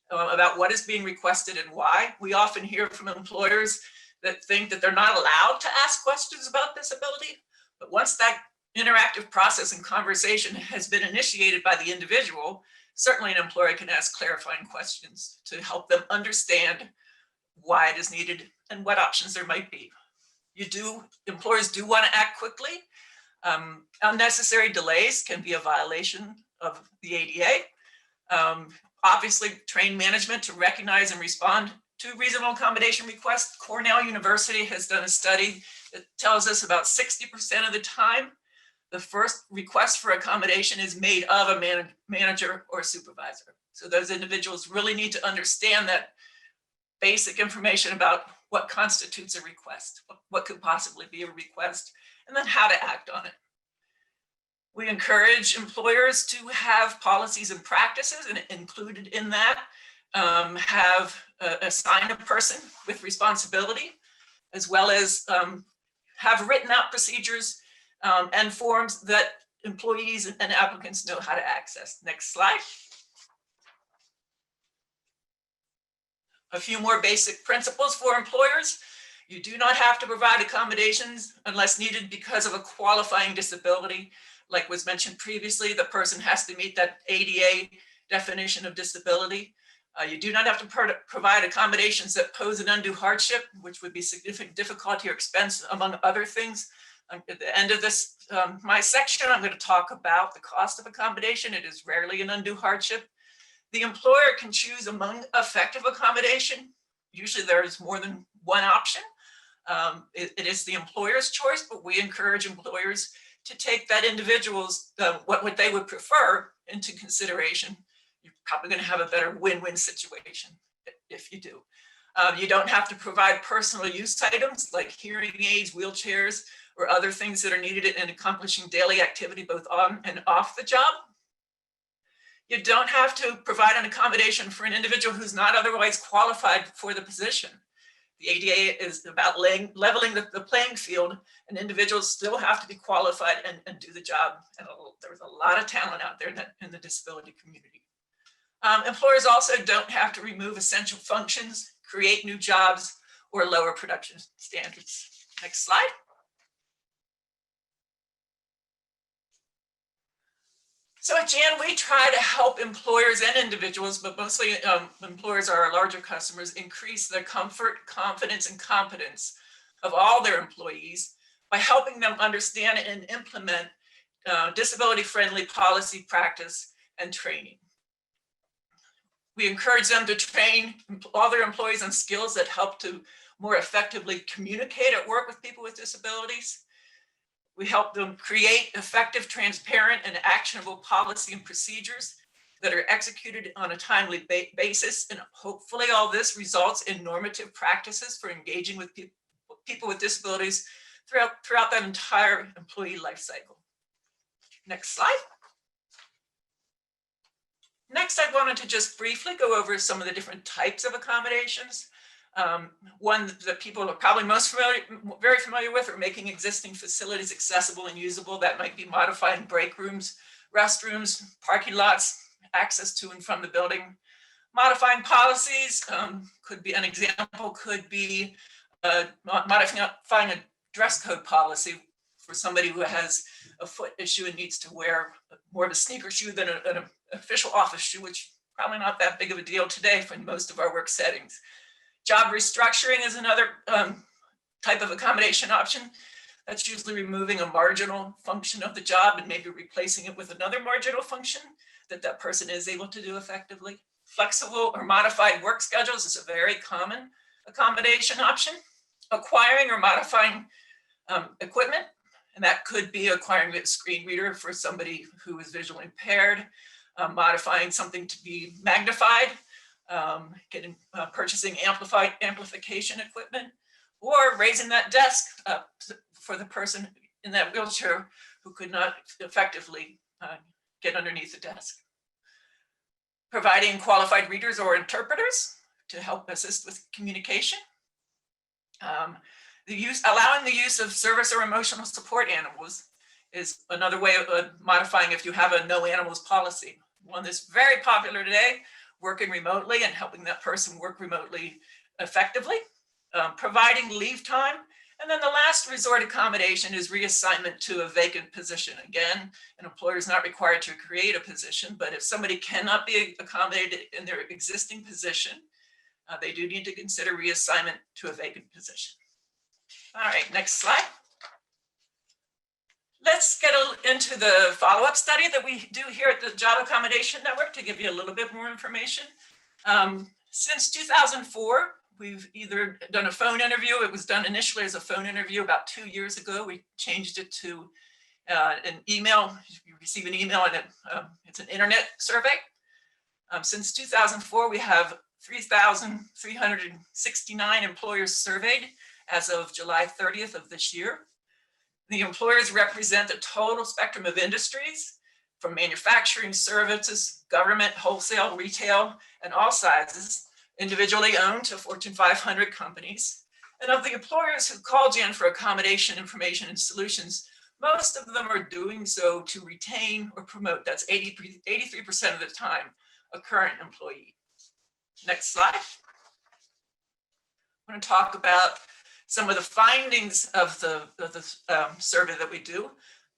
about what is being requested and why. We often hear from employers that think that they're not allowed to ask questions about disability, but once that interactive process and conversation has been initiated by the individual, certainly an employer can ask clarifying questions to help them understand why it is needed and what options there might be. Employers do want to act quickly. Unnecessary delays can be a violation of the ADA. Obviously, train management to recognize and respond to reasonable accommodation requests. Cornell University has done a study that tells us about 60% of the time, the first request for accommodation is made of a manager or supervisor. So those individuals really need to understand that basic information about what constitutes a request, what could possibly be a request, and then how to act on it. We encourage employers to have policies and practices, and included in that, assign a person with responsibility, as well as have written out procedures and forms that employees and applicants know how to access. Next slide. A few more basic principles for employers. You do not have to provide accommodations unless needed because of a qualifying disability. Like was mentioned previously, the person has to meet that ADA definition of disability. You do not have to provide accommodations that pose an undue hardship, which would be significant difficulty or expense, among other things. At the end of this, my section, I'm going to talk about the cost of accommodation. It is rarely an undue hardship. The employer can choose among effective accommodation. Usually there is more than one option. It is the employer's choice, but we encourage employers to take that individual's, what they would prefer into consideration. You're probably going to have a better win-win situation if you do. You don't have to provide personal use items like hearing aids, wheelchairs, or other things that are needed in accomplishing daily activity both on and off the job. You don't have to provide an accommodation for an individual who's not otherwise qualified for the position. The ADA is about leveling the playing field, and individuals still have to be qualified and do the job. And there's a lot of talent out there in the disability community. Employers also don't have to remove essential functions, create new jobs, or lower production standards. Next slide. So at Jan, we try to help employers and individuals, but mostly employers are our larger customers, increase their comfort, confidence, and competence of all their employees by helping them understand and implement disability-friendly policy, practice, and training. We encourage them to train all their employees on skills that help to more effectively communicate at work with people with disabilities. We help them create effective, transparent, and actionable policy and procedures that are executed on a timely basis. And hopefully all this results in normative practices for engaging with people with disabilities throughout that entire employee life cycle. Next slide. Next, I wanted to just briefly go over some of the different types of accommodations. One that people are probably very familiar with are making existing facilities accessible and usable. That might be modifying break rooms, restrooms, parking lots, access to and from the building. Modifying policies could be an example, could be modifying a dress code policy for somebody who has a foot issue and needs to wear more of a sneaker shoe than an official office shoe, which probably not that big of a deal today for most of our work settings. Job restructuring is another type of accommodation option. That's usually removing a marginal function of the job and maybe replacing it with another marginal function that person is able to do effectively. Flexible or modified work schedules is a very common accommodation option. Acquiring or modifying equipment, and that could be acquiring a screen reader for somebody who is visually impaired, modifying something to be magnified, purchasing amplification equipment, or raising that desk up for the person in that wheelchair who could not effectively get underneath the desk. Providing qualified readers or interpreters to help assist with communication. Allowing the use of service or emotional support animals is another way of modifying if you have a no animals policy. One that's very popular today, working remotely and helping that person work remotely effectively. Providing leave time. And then the last resort accommodation is reassignment to a vacant position. Again, an employer is not required to create a position, but if somebody cannot be accommodated in their existing position, they do need to consider reassignment to a vacant position. All right, next slide. Let's get into the follow-up study that we do here at the Job Accommodation Network to give you a little bit more information. Since 2004, we've either done a phone interview. It was done initially as a phone interview about 2 years ago. We changed it to an email. You receive an email and it's an internet survey. Since 2004, we have 3,369 employers surveyed as of July 30th of this year. The employers represent the total spectrum of industries from manufacturing, services, government, wholesale, retail, and all sizes, individually owned to Fortune 500 companies. And of the employers who called in for accommodation information and solutions, most of them are doing so to retain or promote, that's 83% of the time, a current employee. Next slide. I'm going to talk about some of the findings of the survey that we do.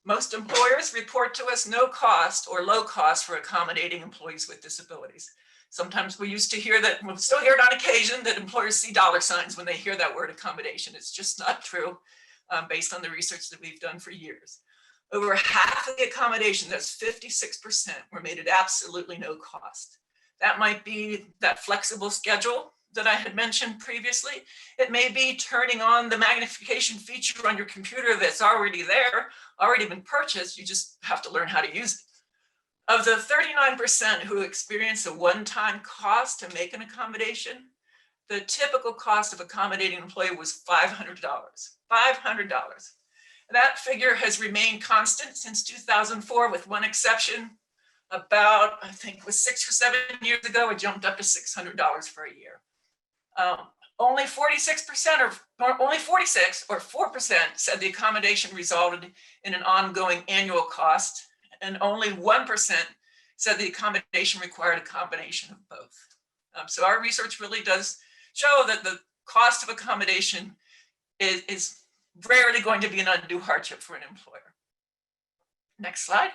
Most employers report to us no cost or low cost for accommodating employees with disabilities. Sometimes we used to hear that, we'll still hear it on occasion, that employers see dollar signs when they hear that word accommodation. It's just not true based on the research that we've done for years. Over half of the accommodation, that's 56%, were made at absolutely no cost. That might be that flexible schedule that I had mentioned previously. It may be turning on the magnification feature on your computer that's already there, already been purchased. You just have to learn how to use it. Of the 39% who experience a one-time cost to make an accommodation, the typical cost of accommodating an employee was $500. $500. That figure has remained constant since 2004, with one exception. About, I think it was 6 or 7 years ago, it jumped up to $600 for a year. Only 46% or only 46 or 4% said the accommodation resulted in an ongoing annual cost, and only 1% said the accommodation required a combination of both. So our research really does show that the cost of accommodation is rarely going to be an undue hardship for an employer. Next slide.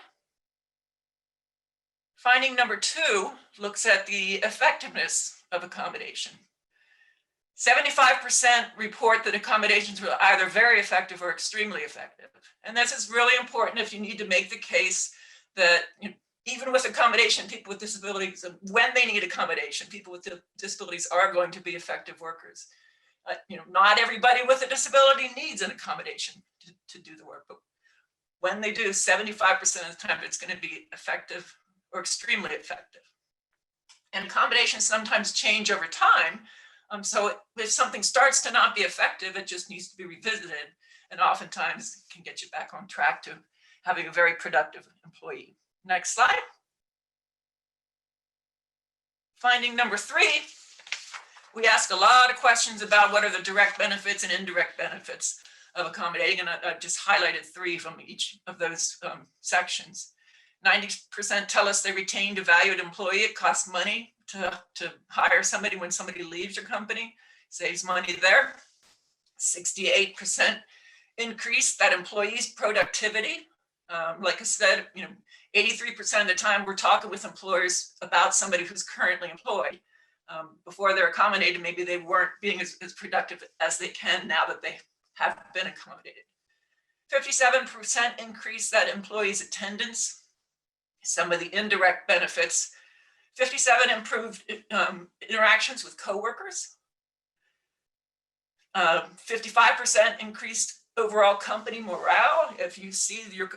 Finding number 2 looks at the effectiveness of accommodation. 75% report that accommodations were either very effective or extremely effective. And this is really important if you need to make the case that, you know, even with accommodation, people with disabilities, when they need accommodation, people with disabilities are going to be effective workers. Not everybody with a disability needs an accommodation to do the work, but when they do, 75% of the time, it's going to be effective or extremely effective. And accommodations sometimes change over time. So if something starts to not be effective, it just needs to be revisited, and oftentimes can get you back on track to having a very productive employee. Next slide. Finding number 3, we ask a lot of questions about what are the direct benefits and indirect benefits of accommodating, and I just highlighted 3 from each of those sections. 90% tell us they retained a valued employee. It costs money to hire somebody when somebody leaves your company, saves money there. 68% increase that employee's productivity Like I said, 83% of the time we're talking with employers about somebody who's currently employed. Before they're accommodated, maybe they weren't being as productive as they can now that they have been accommodated. 57% increase that employees' attendance. Some of the indirect benefits. 57 improved interactions with coworkers. 55% increased overall company morale. If you see your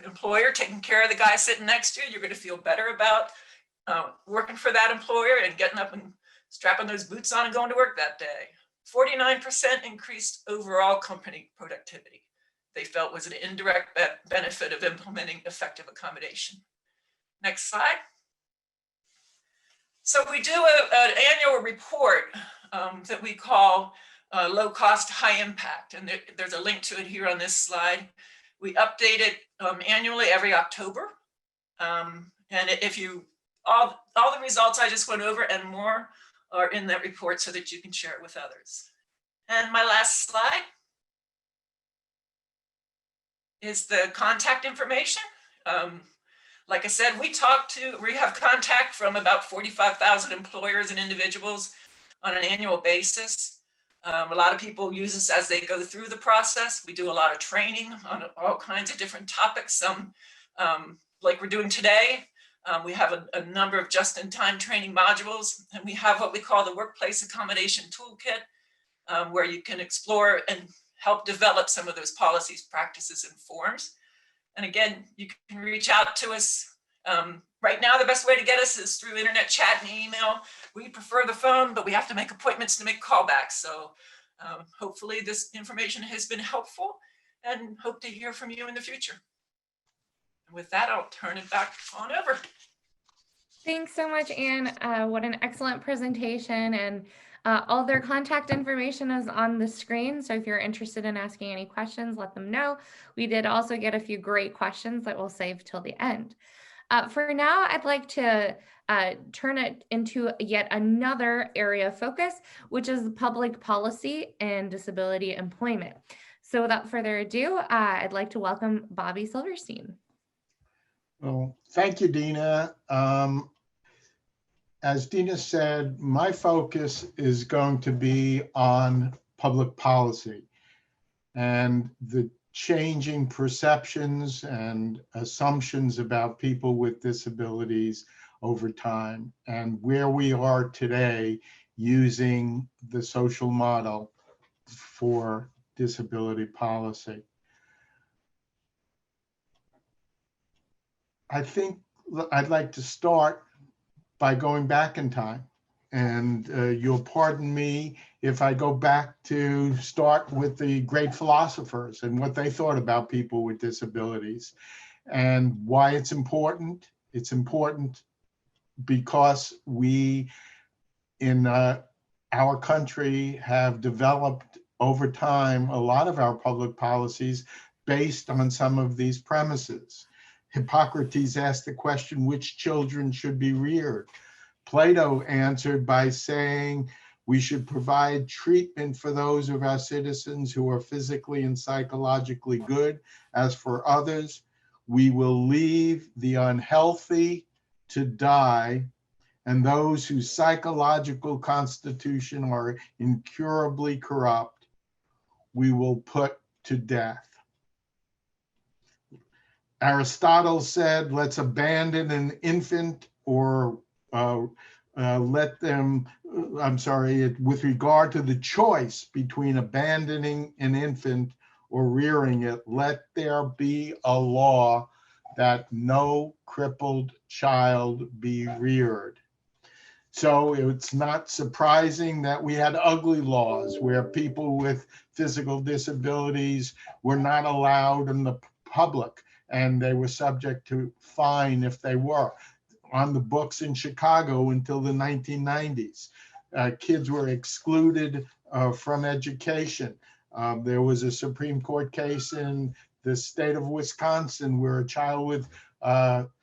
employer taking care of the guy sitting next to you, you're going to feel better about working for that employer and getting up and strapping those boots on and going to work that day. 49% increased overall company productivity. They felt was an indirect benefit of implementing effective accommodation. Next slide. So we do an annual report that we call low cost, high impact. And there's a link to it here on this slide. We update it annually every October. And if you, all the results I just went over and more are in that report so that you can share it with others. And my last slide is the contact information. Like I said, we have contact from about 45,000 employers and individuals on an annual basis. A lot of people use us as they go through the process. We do a lot of training on all kinds of different topics. Some, like we're doing today, we have a number of just-in-time training modules, and we have what we call the Workplace Accommodation Toolkit, where you can explore and help develop some of those policies, practices, and forms. And again, you can reach out to us. Right now, the best way to get us is through internet chat and email. We prefer the phone, but we have to make appointments to make callbacks. So hopefully this information has been helpful and hope to hear from you in the future. And with that, I'll turn it back on over. Thanks so much, Anne. What an excellent presentation, and all their contact information is on the screen. So if you're interested in asking any questions, let them know. We did also get a few great questions that we'll save till the end. For now, I'd like to turn it into yet another area of focus, which is public policy and disability employment. So without further ado, I'd like to welcome Bobby Silverstein. Well, thank you, Dina. As Dina said, my focus is going to be on public policy and the changing perceptions and assumptions about people with disabilities over time, and where we are today using the social model for disability policy. I think I'd like to start by going back in time. And you'll pardon me if I go back to start with the great philosophers and what they thought about people with disabilities and why it's important. It's important because we in our country have developed over time a lot of our public policies based on some of these premises. Hippocrates asked the question, which children should be reared? Plato answered by saying, we should provide treatment for those of our citizens who are physically and psychologically good. As for others, we will leave the unhealthy to die, and those whose psychological constitution are incurably corrupt, we will put to death. Aristotle said, let's abandon an infant or let them, with regard to the choice between abandoning an infant or rearing it, let there be a law that no crippled child be reared. So it's not surprising that we had ugly laws where people with physical disabilities were not allowed in the public, and they were subject to fine if they were. On the books in Chicago until the 1990s. Kids were excluded from education. There was a Supreme Court case in the state of Wisconsin where a child with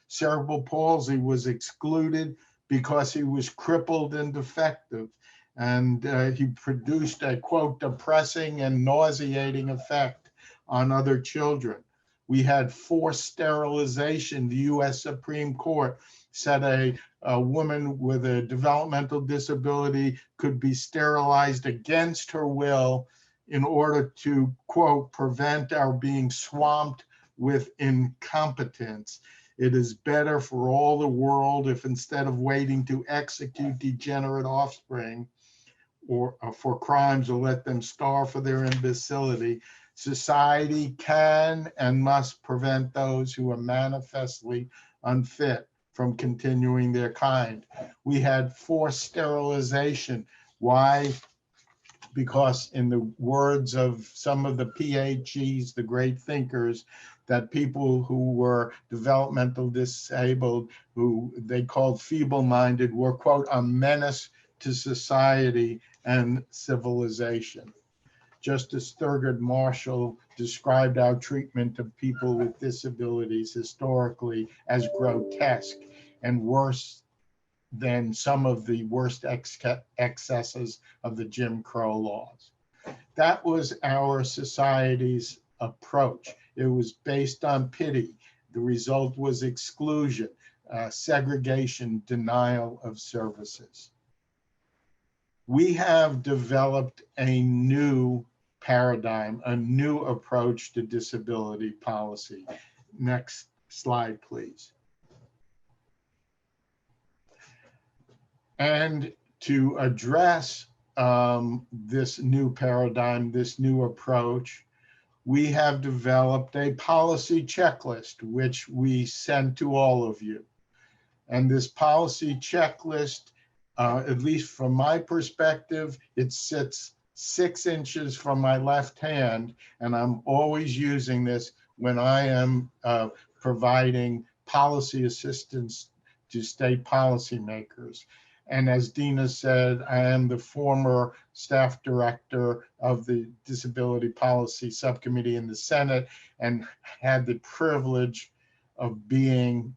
cerebral palsy was excluded because he was crippled and defective. And he produced a, quote, depressing and nauseating effect on other children. We had forced sterilization. The US Supreme Court said a woman with a developmental disability could be sterilized against her will in order to, quote, prevent our being swamped with incompetence. It is better for all the world if instead of waiting to execute degenerate offspring or for crimes or let them starve for their imbecility, society can and must prevent those who are manifestly unfit from continuing their kind. We had forced sterilization. Why? Because in the words of some of the PhDs, the great thinkers, that people who were developmental disabled, who they called feeble-minded, were, quote, a menace to society and civilization. Justice Thurgood Marshall described our treatment of people with disabilities historically as grotesque and worse than some of the worst excesses of the Jim Crow laws. That was our society's approach. It was based on pity. The result was exclusion, segregation, denial of services. We have developed a new paradigm, a new approach to disability policy. Next slide, please. And to address this new paradigm, this new approach, we have developed a policy checklist, which we sent to all of you. And this policy checklist, at least from my perspective, it sits 6 inches from my left hand, and I'm always using this when I am providing policy assistance to state policymakers. And as Dina said, I am the former staff director of the Disability Policy Subcommittee in the Senate and had the privilege of being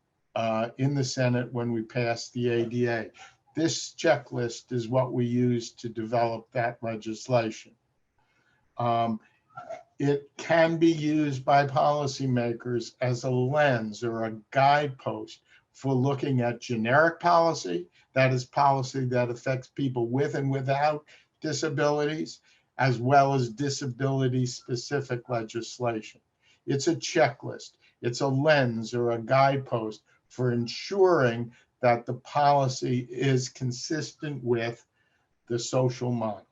in the Senate when we passed the ADA. This checklist is what we use to develop that legislation. It can be used by policymakers as a lens or a guidepost for looking at generic policy, that is policy that affects people with and without disabilities, as well as disability-specific legislation. It's a checklist. It's a lens or a guidepost for ensuring that the policy is consistent with the social model.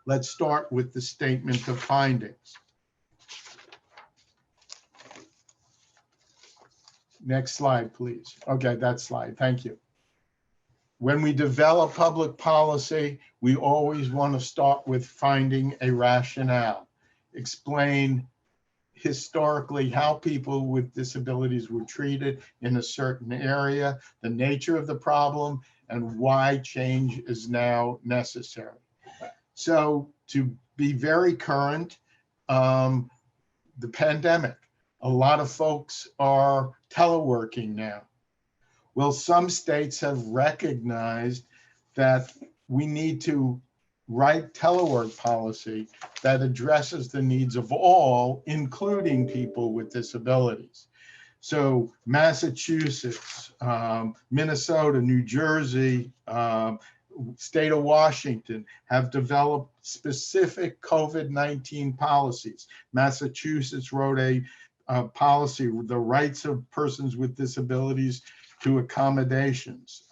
Let's start with the statement of findings. Next slide, please. Okay, that slide, thank you. When we develop public policy, we always want to start with finding a rationale, explain historically how people with disabilities were treated in a certain area, the nature of the problem, and why change is now necessary. So to be very current, the pandemic, a lot of folks are teleworking now. Well, some states have recognized that we need to write telework policy that addresses the needs of all, including people with disabilities. So Massachusetts, Minnesota, New Jersey, state of Washington have developed specific COVID-19 policies. Massachusetts wrote a policy, the rights of persons with disabilities to accommodations.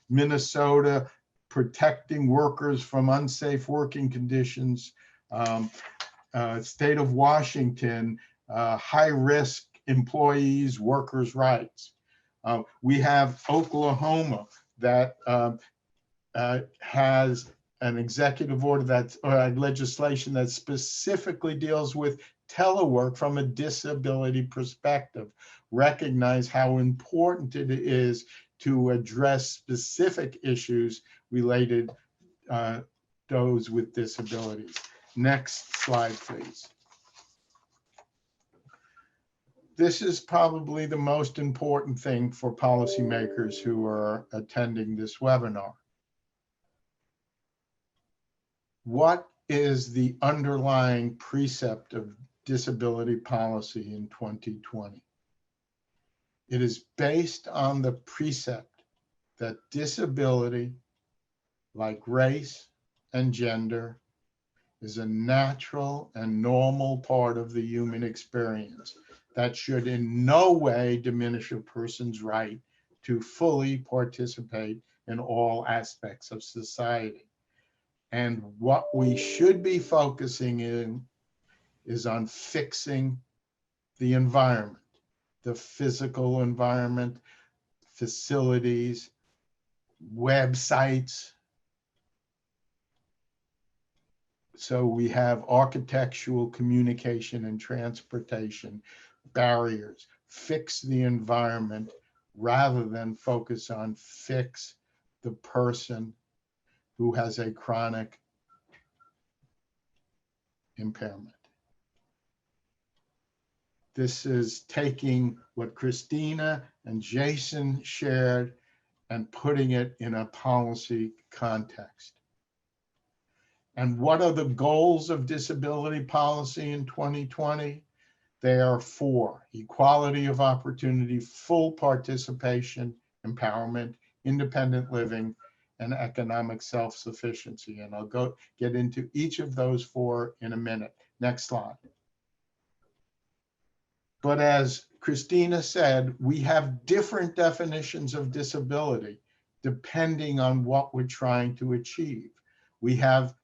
Minnesota, protecting workers from unsafe working conditions. State of Washington, high-risk employees, workers' rights. We have Oklahoma that has an executive order that's or legislation that specifically deals with telework from a disability perspective. Recognize how important it is to address specific issues related to those with disabilities. Next slide, please. This is probably the most important thing for policymakers who are attending this webinar. What is the underlying precept of disability policy in 2020. It is based on the precept that disability, like race and gender, is a natural and normal part of the human experience that should in no way diminish a person's right to fully participate in all aspects of society. And what we should be focusing in is on fixing the environment, the physical environment, facilities, websites. So we have architectural, communication, and transportation barriers. Fix the environment rather than focus on fix the person who has a chronic impairment. This is taking what Christina and Jason shared and putting it in a policy context. And what are the goals of disability policy in 2020? They are 4: equality of opportunity, full participation, empowerment, independent living, and economic self-sufficiency. And I'll get into each of those 4 in a minute. Next slide. But as Christina said, we have different definitions of disability depending on what we're trying to achieve. We have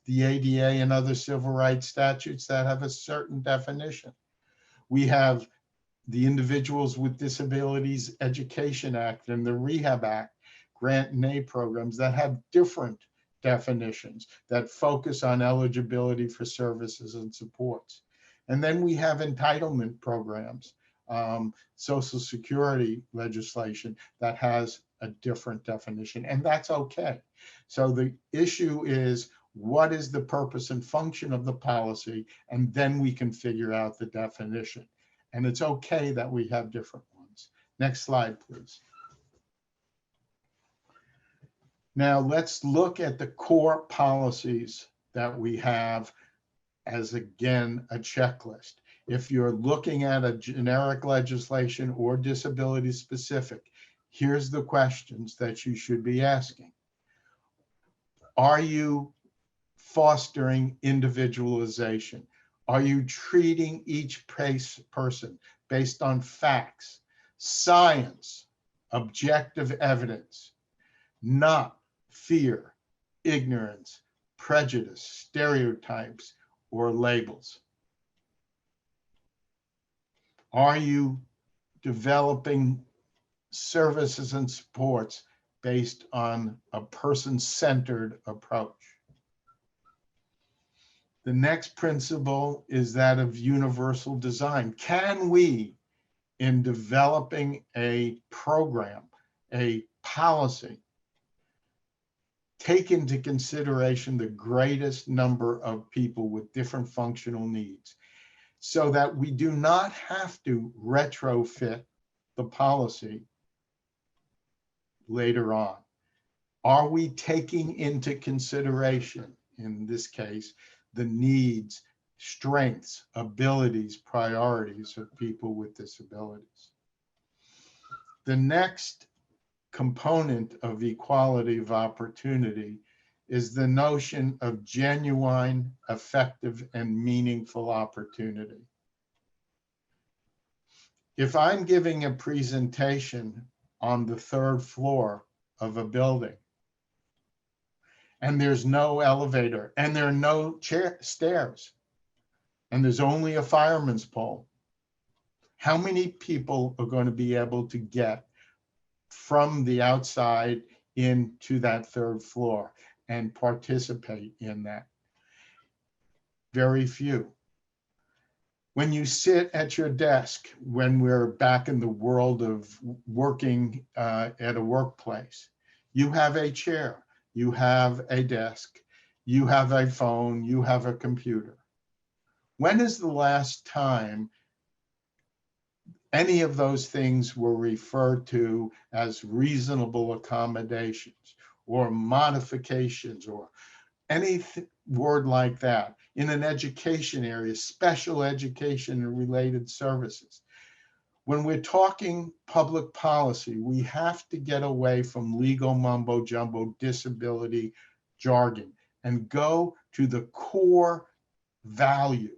the ADA and other civil rights statutes that have a certain definition. We have the Individuals with Disabilities Education Act and the Rehab Act, grant and aid programs that have different definitions that focus on eligibility for services and supports. And then we have entitlement programs, Social Security legislation that has a different definition, and that's okay. So the issue is, what is the purpose and function of the policy? And then we can figure out the definition. And it's okay that we have different ones. Next slide, please. Now let's look at the core policies that we have as, again, a checklist. If you're looking at a generic legislation or disability specific, here's the questions that you should be asking. Are you fostering individualization? Are you treating each person based on facts, science, objective evidence, not fear, ignorance, prejudice, stereotypes, or labels? Are you developing services and supports based on a person-centered approach? The next principle is that of universal design. Can we, in developing a program, a policy, take into consideration the greatest number of people with different functional needs so that we do not have to retrofit the policy later on? Are we taking into consideration, in this case, the needs, strengths, abilities, priorities of people with disabilities? The next component of equality of opportunity is the notion of genuine, effective, and meaningful opportunity. If I'm giving a presentation on the 3rd floor of a building, and there's no elevator, and there are no stairs, and there's only a fireman's pole, how many people are going to be able to get from the outside into that 3rd floor and participate in that? Very few. When you sit at your desk, when we're back in the world of working at a workplace, you have a chair, you have a desk, you have a phone, you have a computer. When is the last time any of those things were referred to as reasonable accommodations or modifications or any word like that. In an education area, special education and related services. When we're talking public policy, we have to get away from legal mumbo jumbo disability jargon and go to the core value,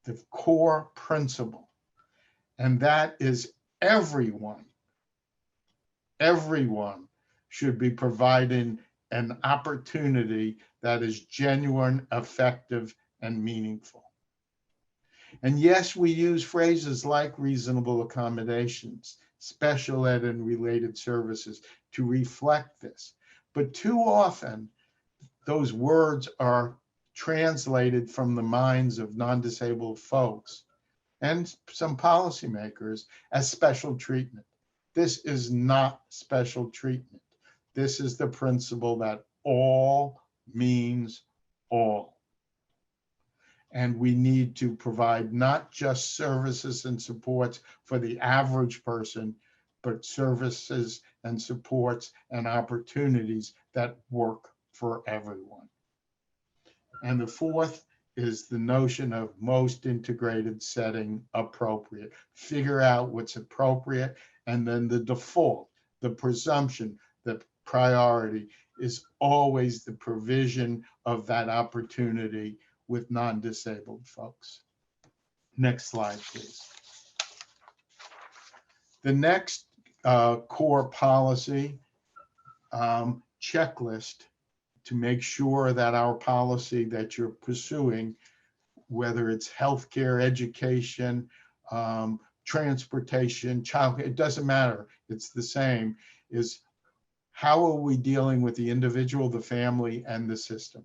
the core principle. And that is everyone should be providing an opportunity that is genuine, effective, and meaningful. And yes, we use phrases like reasonable accommodations, special ed and related services to reflect this. But too often, those words are translated from the minds of non-disabled folks and some policymakers as special treatment. This is not special treatment. This is the principle that all means all. And we need to provide not just services and supports for the average person, but services and supports and opportunities that work for everyone. And the fourth is the notion of most integrated setting appropriate. Figure out what's appropriate, and then the default, the presumption, the priority is always the provision of that opportunity with non-disabled folks. Next slide, please. The next core policy checklist to make sure that our policy that you're pursuing, whether it's healthcare, education, transportation, childcare, it doesn't matter, it's the same, is how are we dealing with the individual, the family, and the system?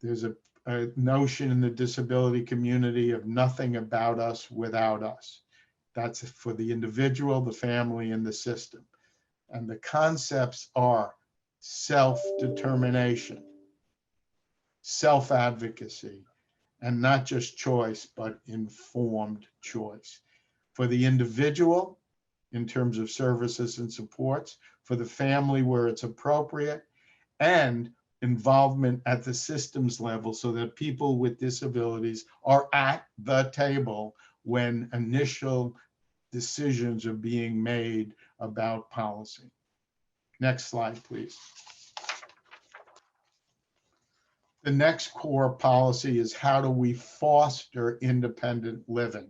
There's a notion in the disability community of nothing about us without us. That's for the individual, the family, and the system. And the concepts are self-determination, self-advocacy, and not just choice, but informed choice. For the individual, in terms of services and supports, for the family where it's appropriate, and involvement at the systems level so that people with disabilities are at the table when initial decisions are being made about policy. Next slide, please. The next core policy is how do we foster independent living?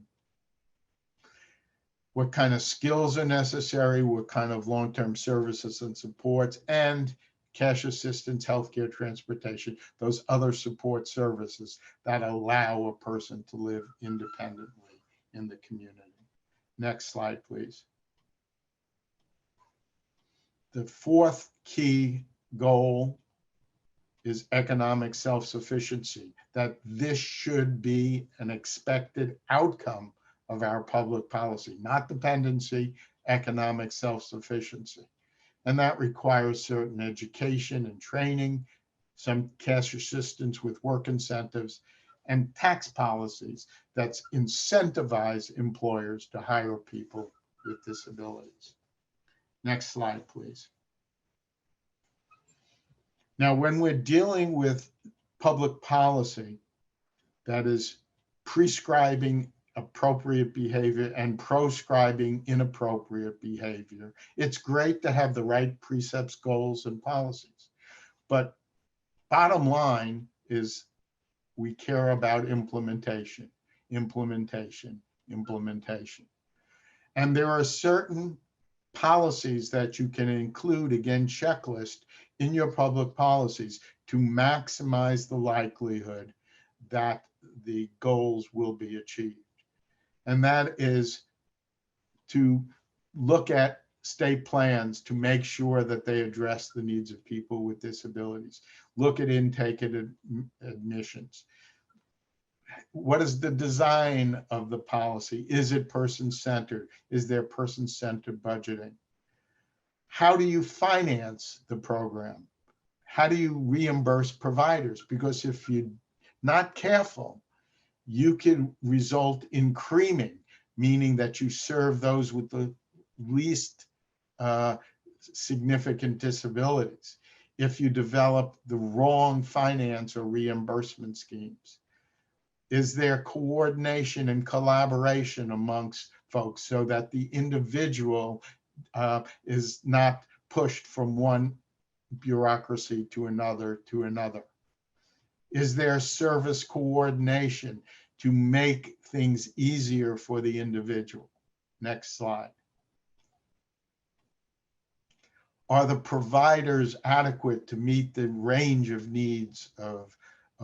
What kind of skills are necessary? What kind of long-term services and supports, and cash assistance, healthcare, transportation, those other support services that allow a person to live independently in the community. Next slide, please. The fourth key goal is economic self-sufficiency, that this should be an expected outcome of our public policy, not dependency, economic self-sufficiency. And that requires certain education and training, some cash assistance with work incentives, and tax policies that incentivize employers to hire people with disabilities. Next slide, please. Now, when we're dealing with public policy that is prescribing appropriate behavior and proscribing inappropriate behavior, it's great to have the right precepts, goals, and policies. But bottom line is we care about implementation, implementation, implementation. And there are certain policies that you can include, again, checklist in your public policies to maximize the likelihood that the goals will be achieved. And that is to look at state plans to make sure that they address the needs of people with disabilities. Look at intake and admissions. What is the design of the policy? Is it person-centered? Is there person-centered budgeting? How do you finance the program? How do you reimburse providers? Because if you're not careful, you can result in creaming, meaning that you serve those with the least significant disabilities. if you develop the wrong finance or reimbursement schemes? Is there coordination and collaboration amongst folks so that the individual is not pushed from one bureaucracy to another to another? Is there service coordination to make things easier for the individual? Next slide. Are the providers adequate to meet the range of needs of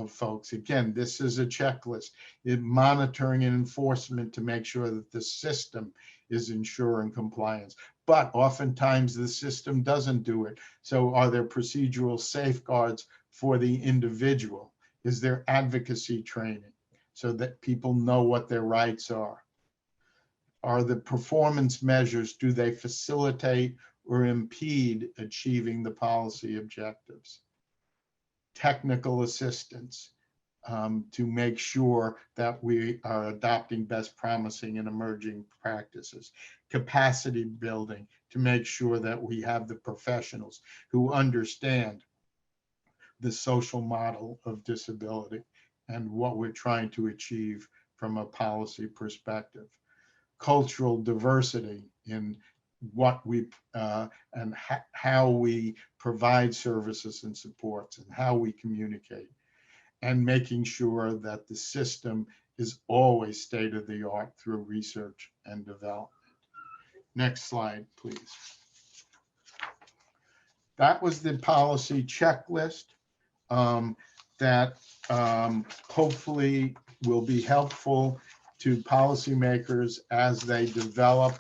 folks? Again, this is a checklist. Monitoring and enforcement to make sure that the system is ensuring compliance. But oftentimes the system doesn't do it. So are there procedural safeguards for the individual? Is there advocacy training so that people know what their rights are? Are the performance measures, do they facilitate or impede achieving the policy objectives? Technical assistance to make sure that we are adopting best promising and emerging practices. Capacity building to make sure that we have the professionals who understand the social model of disability and what we're trying to achieve from a policy perspective. Cultural diversity in what we and how we provide services and supports and how we communicate, and making sure that the system is always state of the art through research and development. Next slide, please. That was the policy checklist that hopefully will be helpful to policymakers as they develop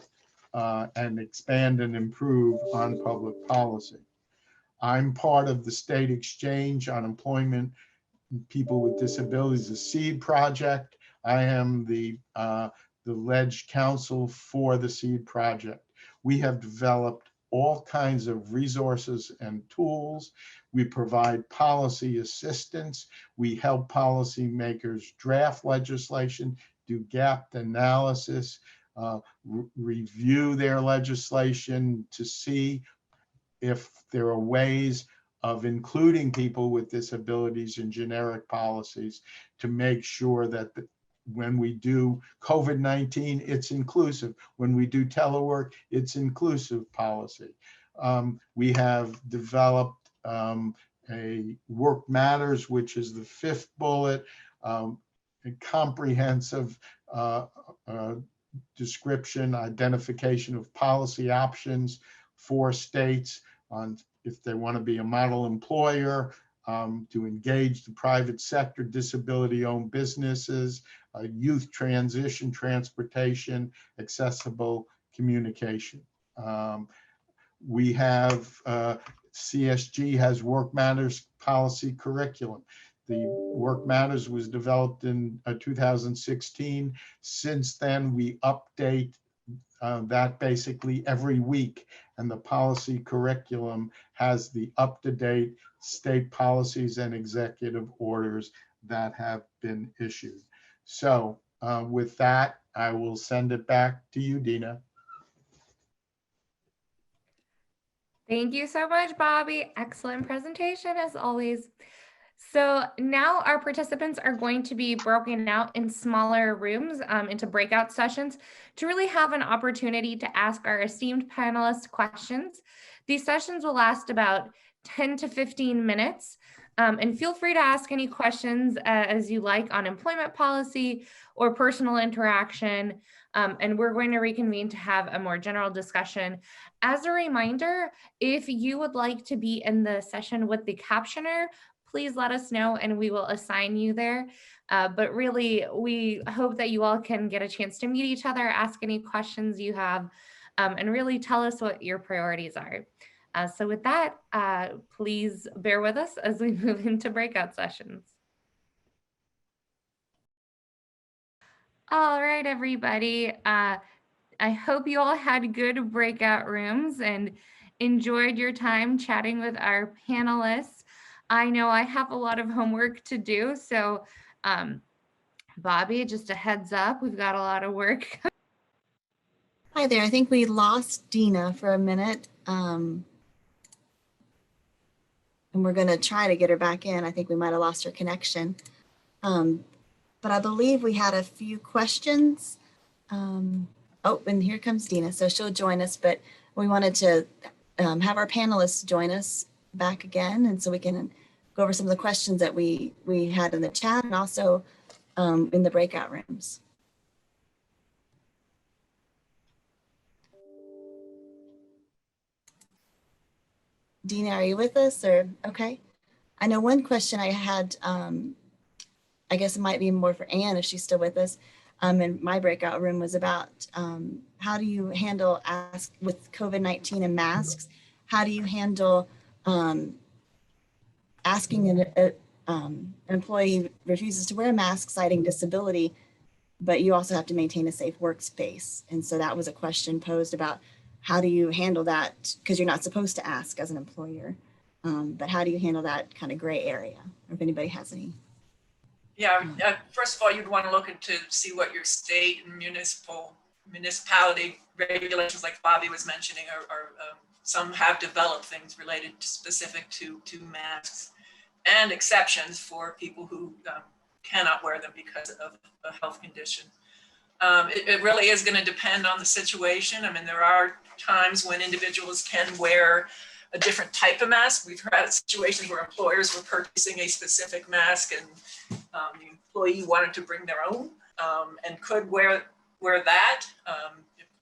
and expand and improve on public policy. I'm part of the State Exchange on Employment People with Disabilities, the SEED project. I am the alleged counsel for the SEED project. We have developed all kinds of resources and tools. We provide policy assistance. We help policymakers draft legislation, do gap analysis, review their legislation to see if there are ways of including people with disabilities in generic policies to make sure that when we do COVID-19, it's inclusive. When we do telework, it's inclusive policy. We have developed a Work Matters, which is the 5th bullet, a comprehensive description, identification of policy options for states on if they want to be a model employer, to engage the private sector, disability-owned businesses, youth transition, transportation, accessible communication. We have CSG has Work Matters policy curriculum. The Work Matters was developed in 2016. Since then, we update that basically every week, and the policy curriculum has the up-to-date state policies and executive orders that have been issued. So with that, I will send it back to you, Dina. Thank you so much, Bobby. Excellent presentation as always. So now our participants are going to be broken out in smaller rooms into breakout sessions to really have an opportunity to ask our esteemed panelists questions. These sessions will last about 10 to 15 minutes. And feel free to ask any questions as you like on employment policy or personal interaction. And we're going to reconvene to have a more general discussion. As a reminder, if you would like to be in the session with the captioner, please let us know and we will assign you there. But really, we hope that you all can get a chance to meet each other, ask any questions you have, and really tell us what your priorities are. So with that, please bear with us as we move into breakout sessions. All right, everybody. I hope you all had good breakout rooms and enjoyed your time chatting with our panelists. I know I have a lot of homework to do, so Bobby, just a heads up, we've got a lot of work. Hi there. I think we lost Dina for a minute. And and we're going to try to get her back in. I think we might have lost her connection. But I believe we had a few questions. Oh, and here comes Dina. So she'll join us, but we wanted to have our panelists join us back again. And so we can go over some of the questions that we had in the chat and also in the breakout rooms. Dina, are you with us or okay? I know one question I had, I guess it might be more for Anne if she's still with us. In my breakout room was about how do you handle ask with COVID-19 and masks? How do you handle asking an employee refuses to wear a mask citing disability, but you also have to maintain a safe workspace? And so that was a question posed about how do you handle that? Because you're not supposed to ask as an employer, but how do you handle that kind of gray area? Or if anybody has any. Yeah, first of all, you'd want to look into see what your state and municipality regulations, like Bobby was mentioning, are some have developed things related to specific to masks and exceptions for people who cannot wear them because of a health condition. It really is going to depend on the situation. I mean, there are times when individuals can wear a different type of mask. We've had situations where employers were purchasing a specific mask and the employee wanted to bring their own and could wear that,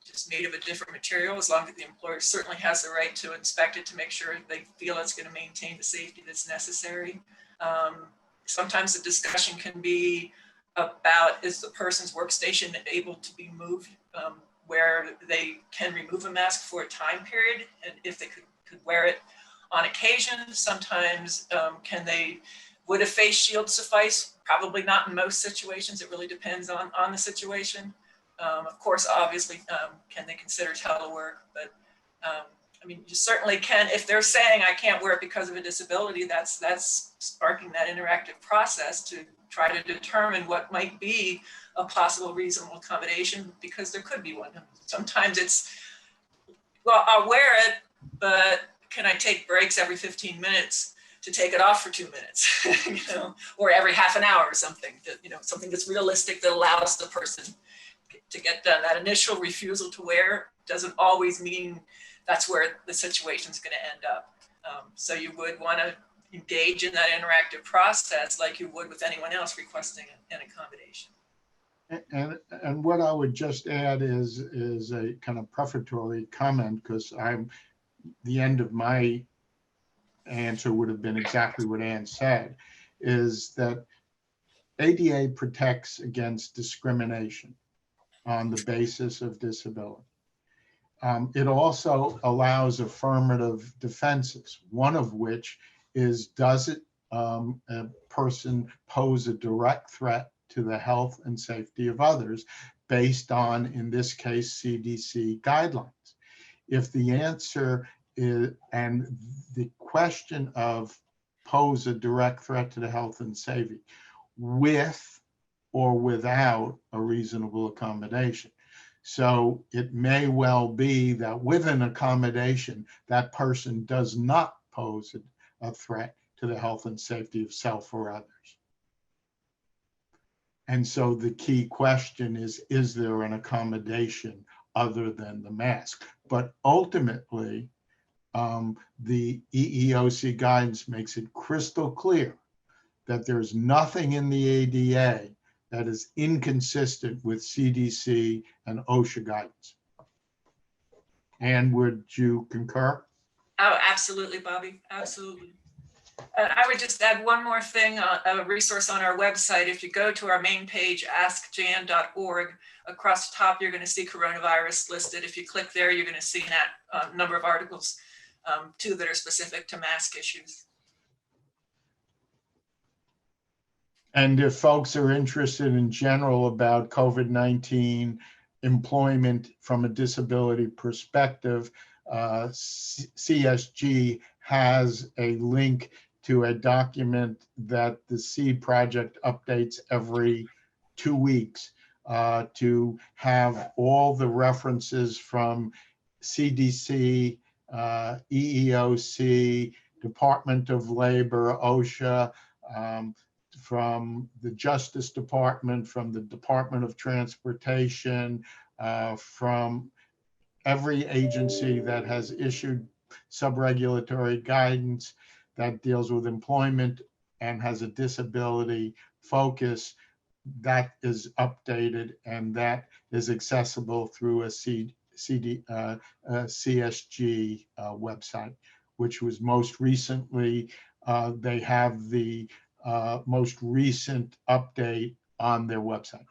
just made of a different material, as long as the employer certainly has the right to inspect it to make sure they feel it's going to maintain the safety that's necessary. Sometimes the discussion can be about, is the person's workstation able to be moved where they can remove a mask for a time period, and if they could wear it on occasion. Sometimes would a face shield suffice? Probably not in most situations. It really depends on the situation. Of course, obviously, can they consider telework? But I mean, you certainly can. If they're saying I can't wear it because of a disability, that's sparking that interactive process to try to determine what might be a possible reasonable accommodation, because there could be one. Sometimes it's, well, I'll wear it, but can I take breaks every 15 minutes to take it off for 2 minutes, or every half an hour or something, something that's realistic that allows the person to get done. That initial refusal to wear doesn't always mean that's where the situation's going to end up. So you would want to engage in that interactive process like you would with anyone else requesting an accommodation. And what I would just add is a kind of prefatory comment, because the end of my answer would have been exactly what Ann said, is that ADA protects against discrimination on the basis of disability. It also allows affirmative defenses, one of which is, does a person pose a direct threat to the health and safety of others based on, in this case, CDC guidelines? If the answer is, and the question of pose a direct threat to the health and safety with or without a reasonable accommodation. So it may well be that with an accommodation, that person does not pose a threat to the health and safety of self or others. And so the key question is there an accommodation other than the mask? But ultimately, the EEOC guidance makes it crystal clear that there's nothing in the ADA that is inconsistent with CDC and OSHA guidance. And would you concur? Oh, absolutely, Bobby, absolutely. I would just add one more thing, a resource on our website. If you go to our main page, askjan.org, across the top, you're going to see coronavirus listed. If you click there, you're going to see that number of articles, too, that are specific to mask issues. And if folks are interested in general about COVID-19 employment from a disability perspective, CSG has a link to a document that the SEED project updates every 2 weeks to have all the references from CDC, EEOC, Department of Labor, OSHA, from the Justice Department, from the Department of Transportation, from every agency that has issued sub-regulatory guidance that deals with employment and has a disability focus, that is updated and that is accessible through a CSG website, which was most recently, they have the most recent update on their website.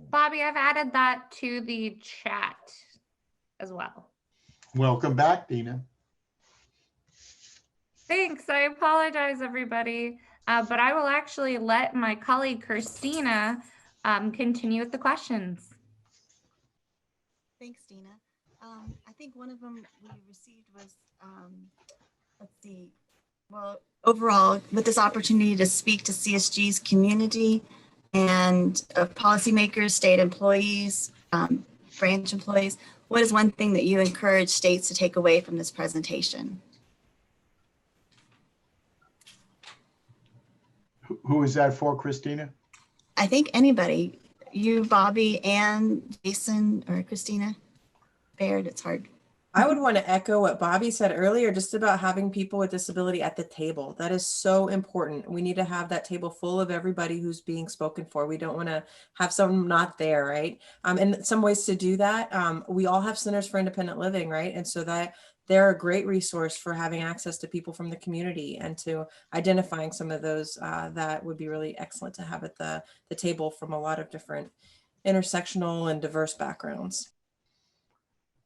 Bobby, I've added that to the chat as well. Welcome back, Dina. Thanks. I apologize, everybody. But I will actually let my colleague Christina continue with the questions. Thanks, Dina. I think one of them we received was, let's see, well, overall, with this opportunity to speak to CSG's community and policymakers, state employees, branch employees, what is one thing that you encourage states to take away from this presentation? Who is that for, Christina? I think anybody, you, Bobby, and Jason, or Christina, Baird, it's hard. I would want to echo what Bobby said earlier, just about having people with disability at the table. That is so important. We need to have that table full of everybody who's being spoken for. We don't want to have someone not there, right? And some ways to do that, we all have Centers for Independent Living, right? And so that they're a great resource for having access to people from the community and to identifying some of those that would be really excellent to have at the table from a lot of different intersectional and diverse backgrounds.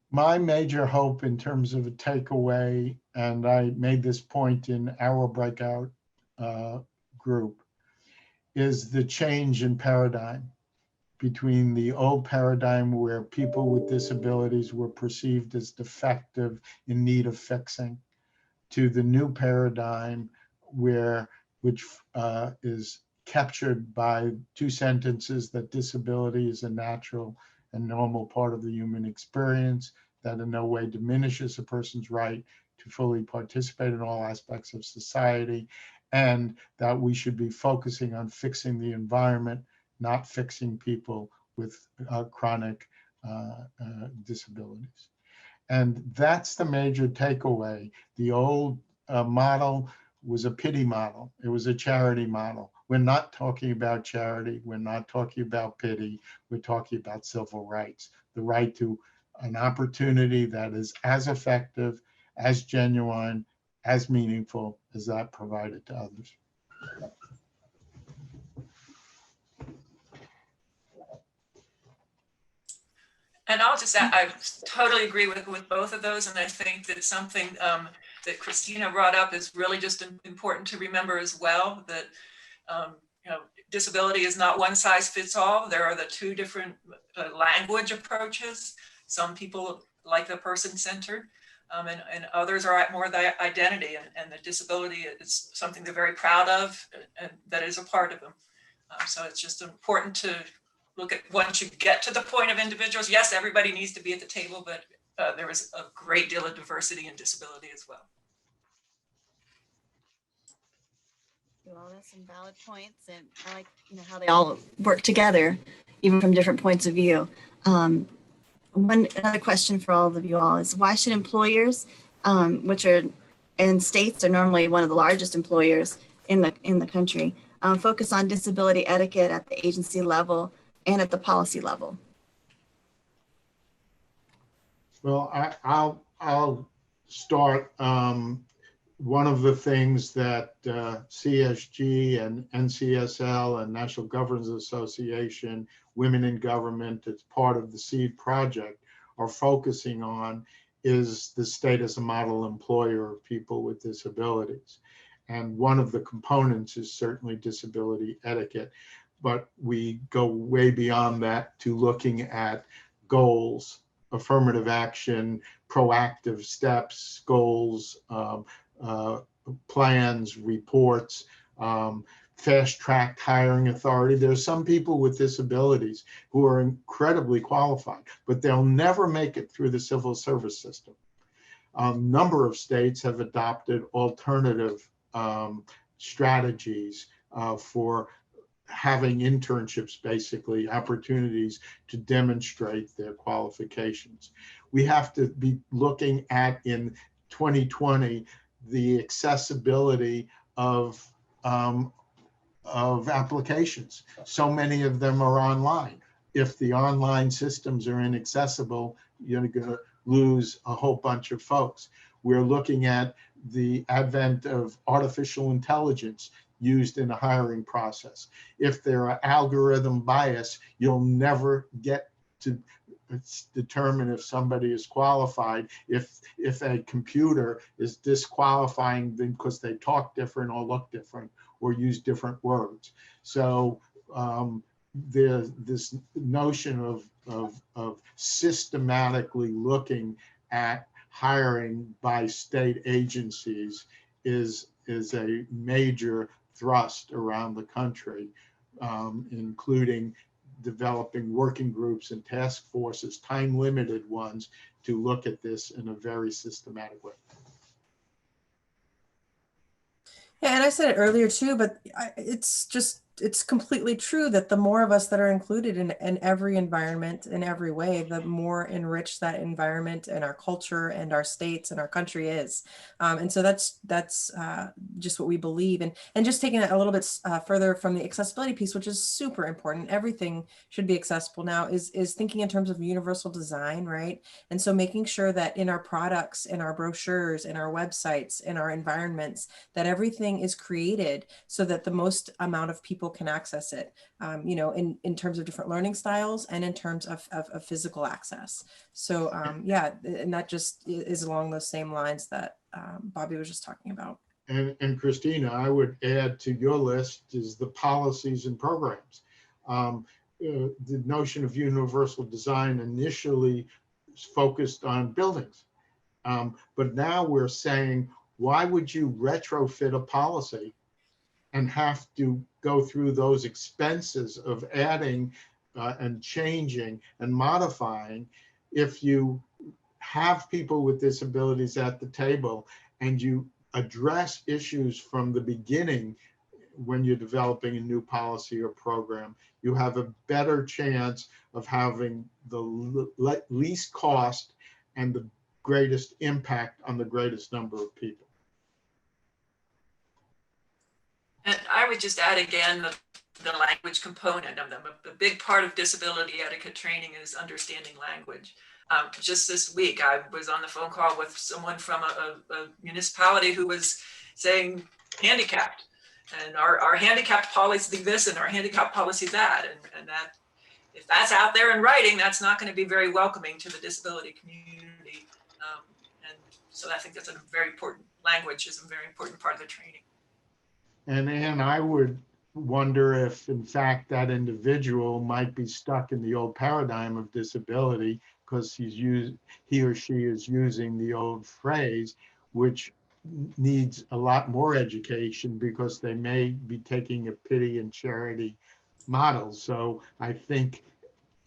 My major hope in terms of a takeaway, and I made this point in our breakout group, is the change in paradigm between the old paradigm where people with disabilities were perceived as defective, in need of fixing, to the new paradigm which is captured by two sentences: that disability is a natural and normal part of the human experience, that in no way diminishes a person's right to fully participate in all aspects of society, and that we should be focusing on fixing the environment, not fixing people with chronic disabilities. And that's the major takeaway. The old model was a pity model. It was a charity model. We're not talking about charity. We're not talking about pity. We're talking about civil rights, the right to an opportunity that is as effective, as genuine, as meaningful as that provided to others. And I'll just add, I totally agree with both of those. And I think that something that Christina brought up is really just important to remember as well, that disability is not one size fits all. There are the two different language approaches. Some people like the person-centered, and others are more the identity, and the disability is something they're very proud of, and that is a part of them. So it's just important to look at, once you get to the point of individuals, yes, everybody needs to be at the table, but there is a great deal of diversity and disability as well. Well, that's some valid points, and I like how they all work together, even from different points of view. Another question for all of you all is, why should employers, which are in states are normally one of the largest employers in the country, focus on disability etiquette at the agency level and at the policy level? Well, I'll start. One of the things that CSG and NCSL and National Governors Association, Women in Government, as part of the SEED project, are focusing on is the state as a model employer of people with disabilities. And one of the components is certainly disability etiquette, but we go way beyond that to looking at goals, affirmative action, proactive steps, goals, plans, reports, fast-tracked hiring authority. There's some people with disabilities who are incredibly qualified, but they'll never make it through the civil service system. A number of states have adopted alternative strategies for having internships, basically opportunities to demonstrate their qualifications. We have to be looking at, in 2020, the accessibility of applications. So many of them are online. If the online systems are inaccessible, you're going to lose a whole bunch of folks. We're looking at the advent of artificial intelligence used in the hiring process. If there are algorithm bias, you'll never get to determine if somebody is qualified if a computer is disqualifying them because they talk different or look different or use different words. So there's this notion of systematically looking at hiring by state agencies is a major thrust around the country, including developing working groups and task forces, time-limited ones, to look at this in a very systematic way. Yeah, and I said it earlier too, but it's completely true that the more of us that are included in every environment, in every way, the more enriched that environment and our culture and our states and our country is. And so that's just what we believe. And just taking it a little bit further from the accessibility piece, which is super important, everything should be accessible now, is thinking in terms of universal design, right? And so making sure that in our products, in our brochures, in our websites, in our environments, that everything is created so that the most amount of people can access it, in terms of different learning styles and in terms of physical access. So yeah, and that just is along those same lines that Bobby was just talking about. And Christina, I would add to your list is the policies and programs. The notion of universal design initially focused on buildings, but now we're saying, why would you retrofit a policy and have to go through those expenses of adding and changing and modifying if you have people with disabilities at the table and you address issues from the beginning when you're developing a new policy or program? You have a better chance of having the least cost and the greatest impact on the greatest number of people. And I would just add again the language component of them. A big part of disability etiquette training is understanding language. Just this week, I was on the phone call with someone from a municipality who was saying handicapped, and our handicapped policy this and our handicapped policy that, and that if that's out there in writing, that's not going to be very welcoming to the disability community. And so I think that's a very important language is a very important part of the training. And I would wonder if, in fact, that individual might be stuck in the old paradigm of disability because he or she is using the old phrase, which needs a lot more education because they may be taking a pity and charity model. So I think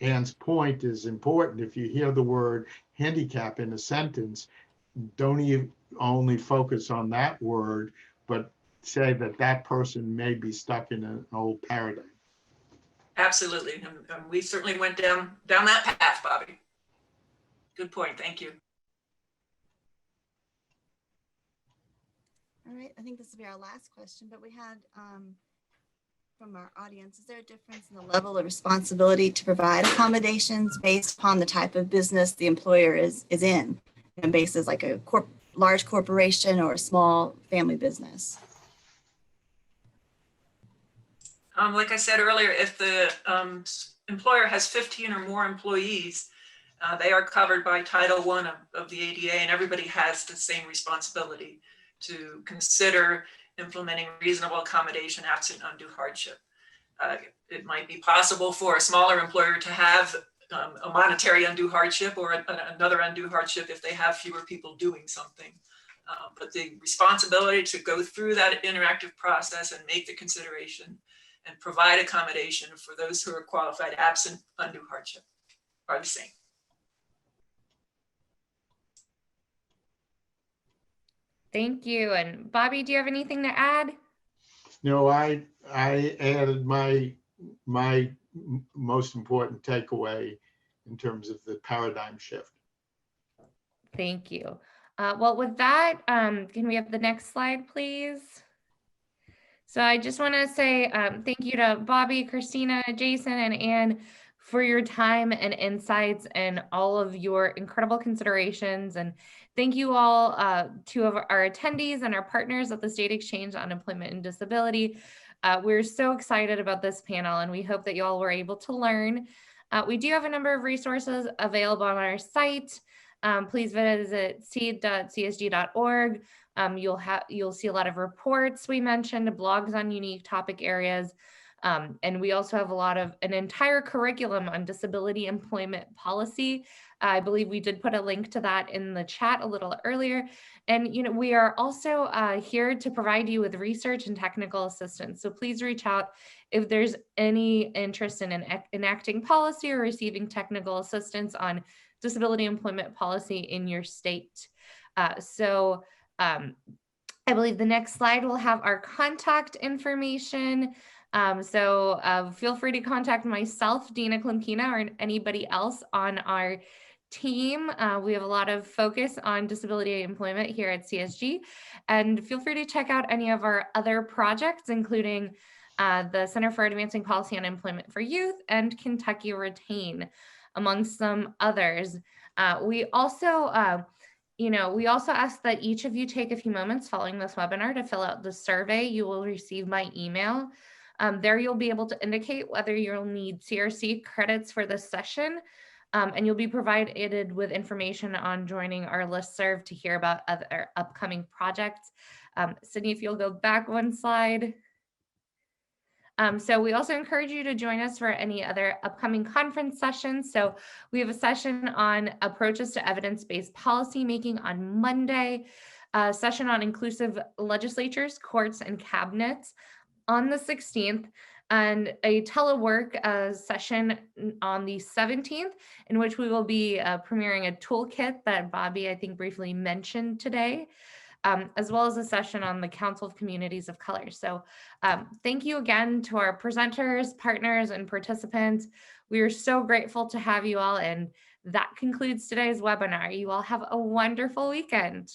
Ann's point is important. If you hear the word handicap in a sentence, don't even only focus on that word, but say that person may be stuck in an old paradigm. Absolutely, and we certainly went down that path, Bobby. Good point, thank you. All right, I think this will be our last question, but we had from our audience, is there a difference in the level of responsibility to provide accommodations based upon the type of business the employer is in? And basis like a large corporation or a small family business? Like I said earlier, if the employer has 15 or more employees, they are covered by Title I of the ADA, and everybody has the same responsibility to consider implementing reasonable accommodation absent undue hardship. It might be possible for a smaller employer to have a monetary undue hardship or another undue hardship if they have fewer people doing something. But the responsibility to go through that interactive process and make the consideration and provide accommodation for those who are qualified absent undue hardship are the same. Thank you. And Bobby, do you have anything to add? No, I added my most important takeaway in terms of the paradigm shift. Thank you. Well, with that, can we have the next slide, please? So I just want to say thank you to Bobby, Christina, Jason, and Anne for your time and insights and all of your incredible considerations. And thank you all to our attendees and our partners at the State Exchange on Employment and Disability. We're so excited about this panel, and we hope that you all were able to learn. We do have a number of resources available on our site. Please visit seed.csg.org. You'll see a lot of reports we mentioned, blogs on unique topic areas. And we also have an entire curriculum on disability employment policy. I believe we did put a link to that in the chat a little earlier. And we are also here to provide you with research and technical assistance. So please reach out if there's any interest in enacting policy or receiving technical assistance on disability employment policy in your state. I believe the next slide will have our contact information. Feel free to contact myself, Dina Klimkina, or anybody else on our team. We have a lot of focus on disability employment here at CSG, and feel free to check out any of our other projects, including the Center for Advancing Policy on Employment for Youth and Kentucky Retain, among some others. We also ask that each of you take a few moments following this webinar to fill out the survey you will receive by email. There you'll be able to indicate whether you'll need CRC credits for this session, and you'll be provided with information on joining our listserv to hear about other upcoming projects. Sydney, if you'll go back one slide. So we also encourage you to join us for any other upcoming conference sessions. So we have a session on approaches to evidence-based policymaking on Monday, a session on inclusive legislatures, courts, and cabinets on the 16th, and a telework session on the 17th, in which we will be premiering a toolkit that Bobby, I think, briefly mentioned today. As well as a session on the Council of Communities of Color. So thank you again to our presenters, partners, and participants. We are so grateful to have you all, and that concludes today's webinar. You all have a wonderful weekend.